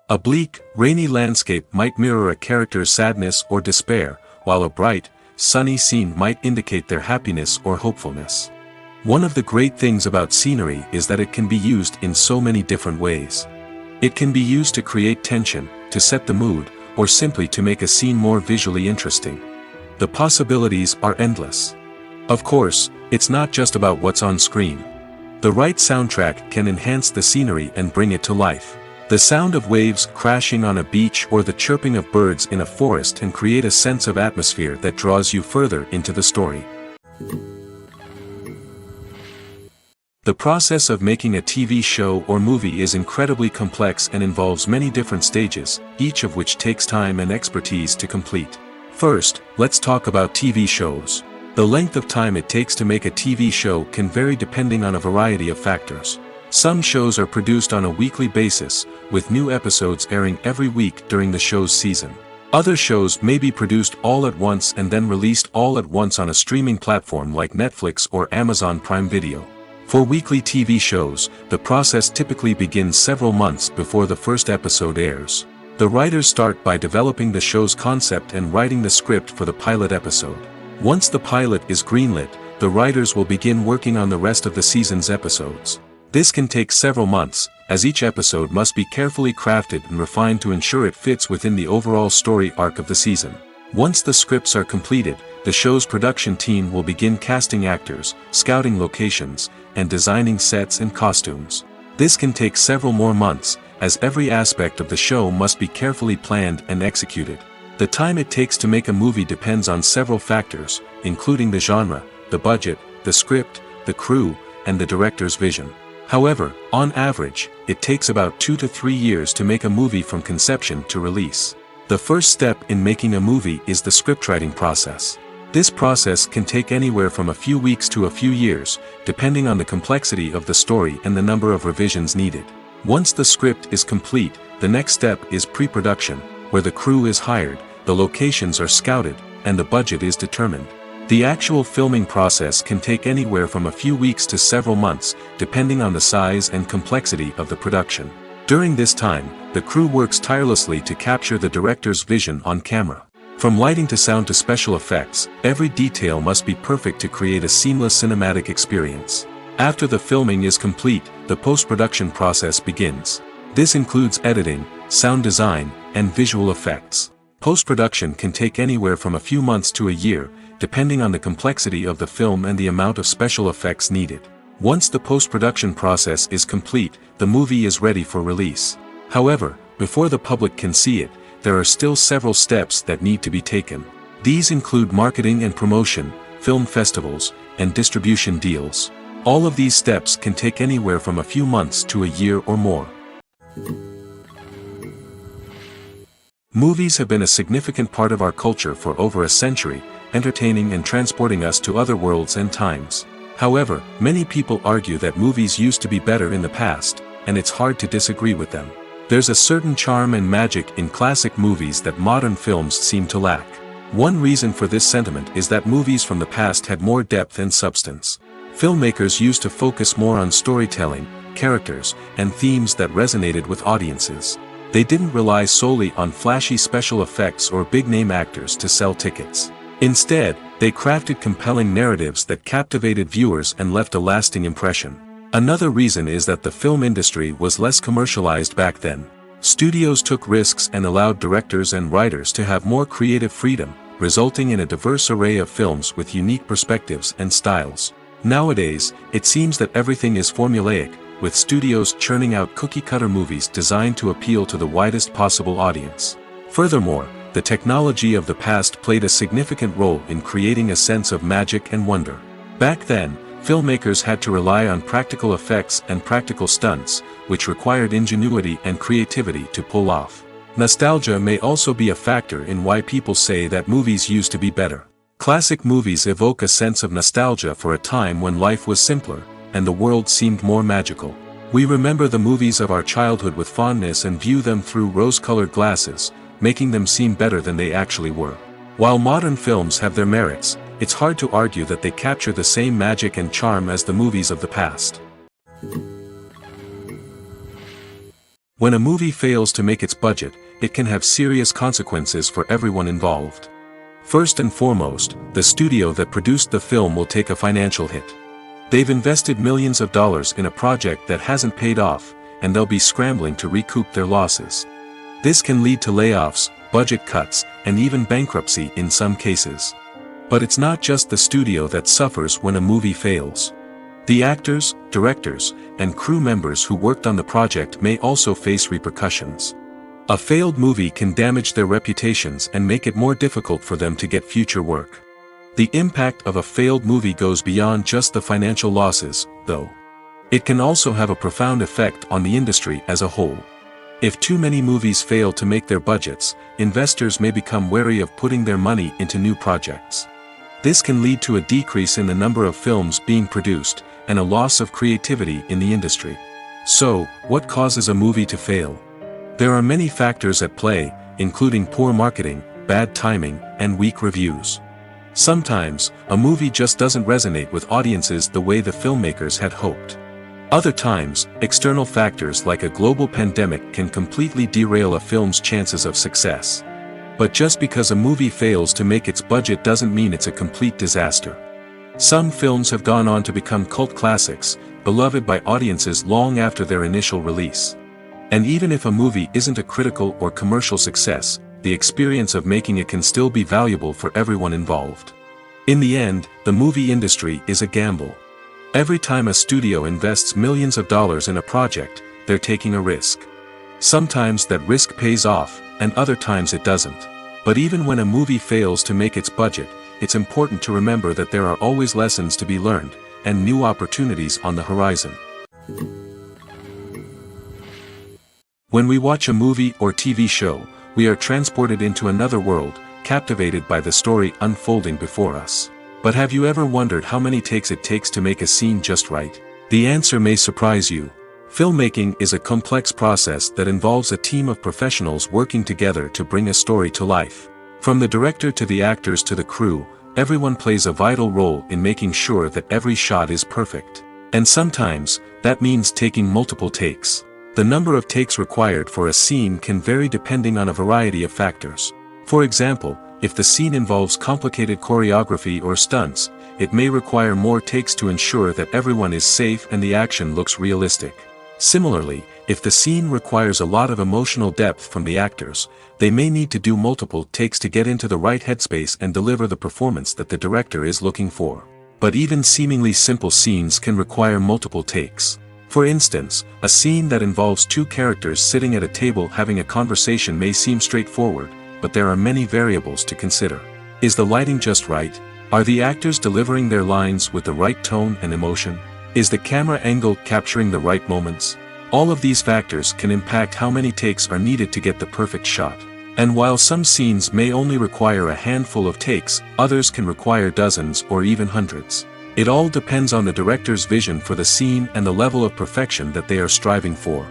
Speaker 1: A bleak, rainy landscape might mirror a character's sadness or despair, while a bright, sunny scene might indicate their happiness or hopefulness. One of the great things about scenery is that it can be used in so many different ways. It can be used to create tension, to set the mood, or simply to make a scene more visually interesting. The possibilities are endless. Of course, it's not just about what's on screen. The right soundtrack can enhance the scenery and bring it to life. The sound of waves crashing on a beach or the chirping of birds in a forest can create a sense of atmosphere that draws you further into the story. The process of making a TV show or movie is incredibly complex and involves many different stages, each of which takes time and expertise to complete. First, let's talk about TV shows. The length of time it takes to make a TV show can vary depending on a variety of factors. Some shows are produced on a weekly basis, with new episodes airing every week during the show's season. Other shows may be produced all at once and then released all at once on a streaming platform like Netflix or Amazon Prime Video. For weekly TV shows, the process typically begins several months before the first episode airs. The writers start by developing the show's concept and writing the script for the pilot episode. Once the pilot is greenlit, the writers will begin working on the rest of the season's episodes. This can take several months, as each episode must be carefully crafted and refined to ensure it fits within the overall story arc of the season. Once the scripts are completed, the show's production team will begin casting actors, scouting locations, and designing sets and costumes. This can take several more months, as every aspect of the show must be carefully planned and executed. The time it takes to make a movie depends on several factors, including the genre, the budget, the script, the crew, and the director's vision. However, on average, it takes about 2 to 3 years to make a movie from conception to release. The first step in making a movie is the scriptwriting process. This process can take anywhere from a few weeks to a few years, depending on the complexity of the story and the number of revisions needed. Once the script is complete, the next step is pre-production, where the crew is hired, the locations are scouted, and the budget is determined. The actual filming process can take anywhere from a few weeks to several months, depending on the size and complexity of the production. During this time, the crew works tirelessly to capture the director's vision on camera. From lighting to sound to special effects, every detail must be perfect to create a seamless cinematic experience. After the filming is complete, the post-production process begins. This includes editing, sound design, and visual effects. Post-production can take anywhere from a few months to a year, depending on the complexity of the film and the amount of special effects needed. Once the post-production process is complete, the movie is ready for release. However, before the public can see it, there are still several steps that need to be taken. These include marketing and promotion, film festivals, and distribution deals. All of these steps can take anywhere from a few months to a year or more. Movies have been a significant part of our culture for over a century, entertaining and transporting us to other worlds and times. However, many people argue that movies used to be better in the past, and it's hard to disagree with them. There's a certain charm and magic in classic movies that modern films seem to lack. One reason for this sentiment is that movies from the past had more depth and substance. Filmmakers used to focus more on storytelling, characters, and themes that resonated with audiences. They didn't rely solely on flashy special effects or big-name actors to sell tickets. Instead, they crafted compelling narratives that captivated viewers and left a lasting impression. Another reason is that the film industry was less commercialized back then. Studios took risks and allowed directors and writers to have more creative freedom, resulting in a diverse array of films with unique perspectives and styles. Nowadays, it seems that everything is formulaic, with studios churning out cookie-cutter movies designed to appeal to the widest possible audience. Furthermore, the technology of the past played a significant role in creating a sense of magic and wonder. Back then, filmmakers had to rely on practical effects and practical stunts, which required ingenuity and creativity to pull off. Nostalgia may also be a factor in why people say that movies used to be better. Classic movies evoke a sense of nostalgia for a time when life was simpler, and the world seemed more magical. We remember the movies of our childhood with fondness and view them through rose-colored glasses, making them seem better than they actually were. While modern films have their merits, it's hard to argue that they capture the same magic and charm as the movies of the past. When a movie fails to make its budget, it can have serious consequences for everyone involved. First and foremost, the studio that produced the film will take a financial hit. They've invested millions of dollars in a project that hasn't paid off, and they'll be scrambling to recoup their losses. This can lead to layoffs, budget cuts, and even bankruptcy in some cases. But it's not just the studio that suffers when a movie fails. The actors, directors, and crew members who worked on the project may also face repercussions. A failed movie can damage their reputations and make it more difficult for them to get future work. The impact of a failed movie goes beyond just the financial losses, though. It can also have a profound effect on the industry as a whole. If too many movies fail to make their budgets, investors may become wary of putting their money into new projects. This can lead to a decrease in the number of films being produced, and a loss of creativity in the industry. So, what causes a movie to fail? There are many factors at play, including poor marketing, bad timing, and weak reviews. Sometimes, a movie just doesn't resonate with audiences the way the filmmakers had hoped. Other times, external factors like a global pandemic can completely derail a film's chances of success. But just because a movie fails to make its budget doesn't mean it's a complete disaster. Some films have gone on to become cult classics, beloved by audiences long after their initial release. And even if a movie isn't a critical or commercial success, the experience of making it can still be valuable for everyone involved. In the end, the movie industry is a gamble. Every time a studio invests millions of dollars in a project, they're taking a risk. Sometimes that risk pays off, and other times it doesn't. But even when a movie fails to make its budget, it's important to remember that there are always lessons to be learned, and new opportunities on the horizon. When we watch a movie or TV show, we are transported into another world, captivated by the story unfolding before us. But have you ever wondered how many takes it takes to make a scene just right? The answer may surprise you. Filmmaking is a complex process that involves a team of professionals working together to bring a story to life. From the director to the actors to the crew, everyone plays a vital role in making sure that every shot is perfect. And sometimes, that means taking multiple takes. The number of takes required for a scene can vary depending on a variety of factors. For example, if the scene involves complicated choreography or stunts, it may require more takes to ensure that everyone is safe and the action looks realistic. Similarly, if the scene requires a lot of emotional depth from the actors, they may need to do multiple takes to get into the right headspace and deliver the performance that the director is looking for. But even seemingly simple scenes can require multiple takes. For instance, a scene that involves two characters sitting at a table having a conversation may seem straightforward, but there are many variables to consider. Is the lighting just right? Are the actors delivering their lines with the right tone and emotion? Is the camera angle capturing the right moments? All of these factors can impact how many takes are needed to get the perfect shot. And while some scenes may only require a handful of takes, others can require dozens or even hundreds. It all depends on the director's vision for the scene and the level of perfection that they are striving for.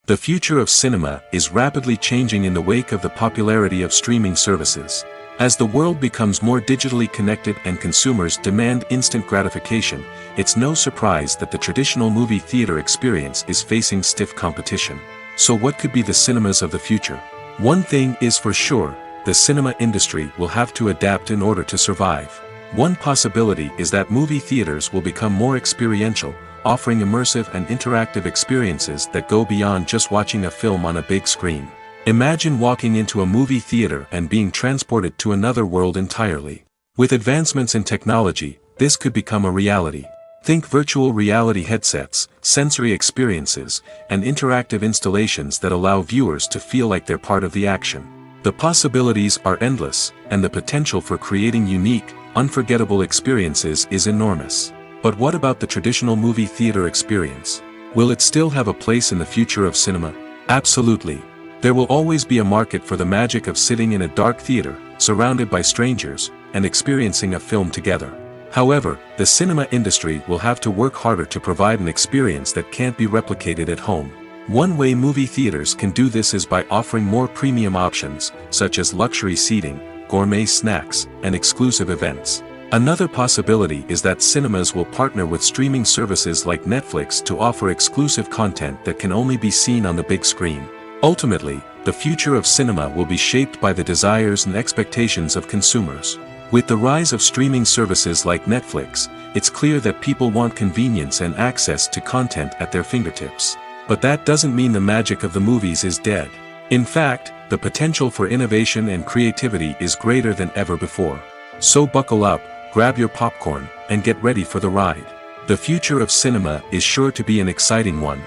Speaker 1: The future of cinema is rapidly changing in the wake of the popularity of streaming services. As the world becomes more digitally connected and consumers demand instant gratification, it's no surprise that the traditional movie theater experience is facing stiff competition. So what could be the cinemas of the future? One thing is for sure, the cinema industry will have to adapt in order to survive. One possibility is that movie theaters will become more experiential, offering immersive and interactive experiences that go beyond just watching a film on a big screen. Imagine walking into a movie theater and being transported to another world entirely. With advancements in technology, this could become a reality. Think virtual reality headsets, sensory experiences, and interactive installations that allow viewers to feel like they're part of the action. The possibilities are endless, and the potential for creating unique, unforgettable experiences is enormous. But what about the traditional movie theater experience? Will it still have a place in the future of cinema? Absolutely. There will always be a market for the magic of sitting in a dark theater, surrounded by strangers, and experiencing a film together. However, the cinema industry will have to work harder to provide an experience that can't be replicated at home. One way movie theaters can do this is by offering more premium options, such as luxury seating, gourmet snacks, and exclusive events. Another possibility is that cinemas will partner with streaming services like Netflix to offer exclusive content that can only be seen on the big screen. Ultimately, the future of cinema will be shaped by the desires and expectations of consumers. With the rise of streaming services like Netflix, it's clear that people want convenience and access to content at their fingertips. But that doesn't mean the magic of the movies is dead. In fact, the potential for innovation and creativity is greater than ever before. So buckle up, grab your popcorn, and get ready for the ride. The future of cinema is sure to be an exciting one.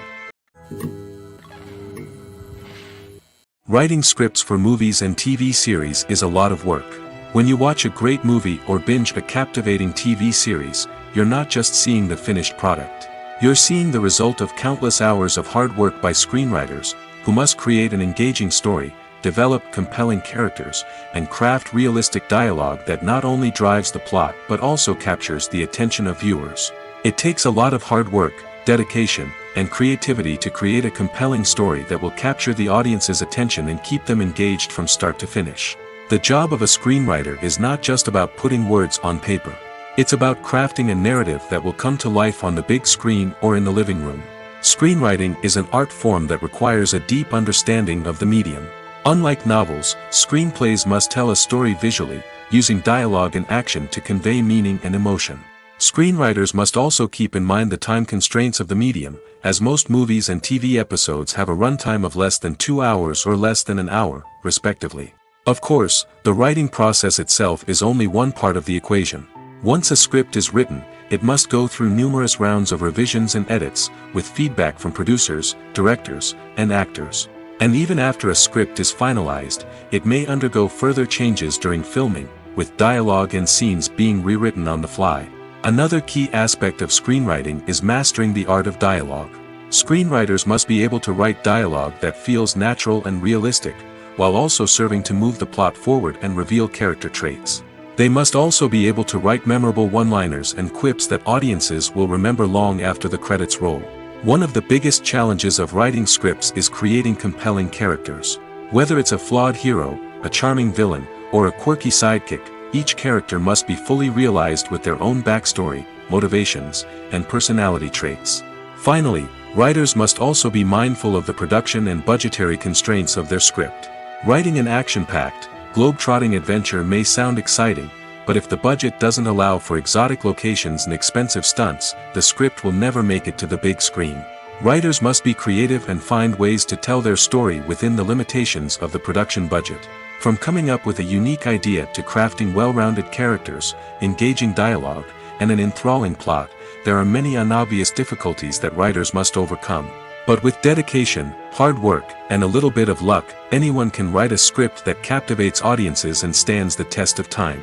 Speaker 1: Writing scripts for movies and TV series is a lot of work. When you watch a great movie or binge a captivating TV series, you're not just seeing the finished product. You're seeing the result of countless hours of hard work by screenwriters, who must create an engaging story, develop compelling characters, and craft realistic dialogue that not only drives the plot but also captures the attention of viewers. It takes a lot of hard work, dedication, and creativity to create a compelling story that will capture the audience's attention and keep them engaged from start to finish. The job of a screenwriter is not just about putting words on paper. It's about crafting a narrative that will come to life on the big screen or in the living room. Screenwriting is an art form that requires a deep understanding of the medium. Unlike novels, screenplays must tell a story visually, using dialogue and action to convey meaning and emotion. Screenwriters must also keep in mind the time constraints of the medium, as most movies and TV episodes have a runtime of less than 2 hours or less than an hour, respectively. Of course, the writing process itself is only one part of the equation. Once a script is written, it must go through numerous rounds of revisions and edits, with feedback from producers, directors, and actors. And even after a script is finalized, it may undergo further changes during filming, with dialogue and scenes being rewritten on the fly. Another key aspect of screenwriting is mastering the art of dialogue. Screenwriters must be able to write dialogue that feels natural and realistic, while also serving to move the plot forward and reveal character traits. They must also be able to write memorable one-liners and quips that audiences will remember long after the credits roll. One of the biggest challenges of writing scripts is creating compelling characters. Whether it's a flawed hero, a charming villain, or a quirky sidekick, each character must be fully realized with their own backstory, motivations, and personality traits. Finally, writers must also be mindful of the production and budgetary constraints of their script. Writing an action-packed, globe-trotting adventure may sound exciting, but if the budget doesn't allow for exotic locations and expensive stunts, the script will never make it to the big screen. Writers must be creative and find ways to tell their story within the limitations of the production budget. From coming up with a unique idea to crafting well-rounded characters, engaging dialogue, and an enthralling plot, there are many unobvious difficulties that writers must overcome. But with dedication, hard work, and a little bit of luck, anyone can write a script that captivates audiences and stands the test of time.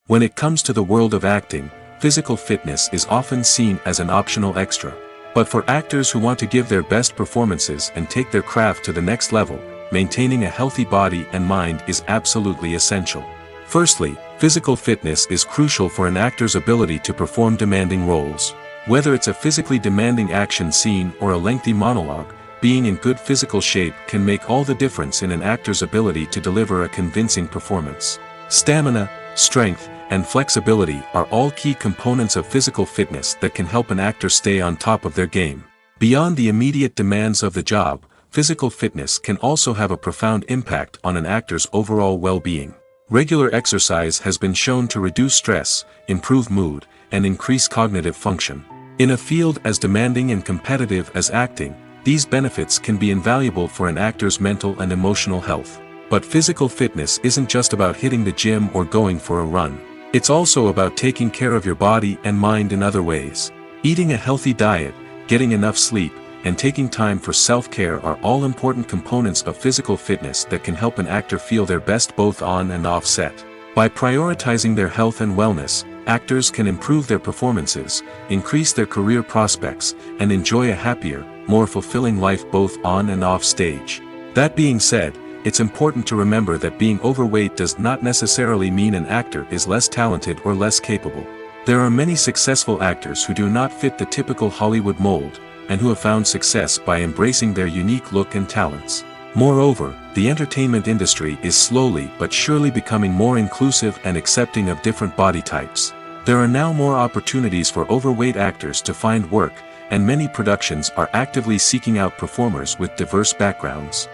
Speaker 1: When it comes to the world of acting, physical fitness is often seen as an optional extra. But for actors who want to give their best performances and take their craft to the next level, maintaining a healthy body and mind is absolutely essential. Firstly, physical fitness is crucial for an actor's ability to perform demanding roles. Whether it's a physically demanding action scene or a lengthy monologue, being in good physical shape can make all the difference in an actor's ability to deliver a convincing performance. Stamina, strength, and flexibility are all key components of physical fitness that can help an actor stay on top of their game. Beyond the immediate demands of the job, physical fitness can also have a profound impact on an actor's overall well-being. Regular exercise has been shown to reduce stress, improve mood, and increase cognitive function. In a field as demanding and competitive as acting, these benefits can be invaluable for an actor's mental and emotional health. But physical fitness isn't just about hitting the gym or going for a run. It's also about taking care of your body and mind in other ways. Eating a healthy diet, getting enough sleep, and taking time for self-care are all important components of physical fitness that can help an actor feel their best both on and off set. By prioritizing their health and wellness, actors can improve their performances, increase their career prospects, and enjoy a happier, more fulfilling life both on and off stage. That being said, it's important to remember that being overweight does not necessarily mean an actor is less talented or less capable. There are many successful actors who do not fit the typical Hollywood mold, and who have found success by embracing their unique look and talents. Moreover, the entertainment industry is slowly but surely becoming more inclusive and accepting of different body types. There are now more opportunities for overweight actors to find work, and many productions are actively seeking out performers with diverse backgrounds.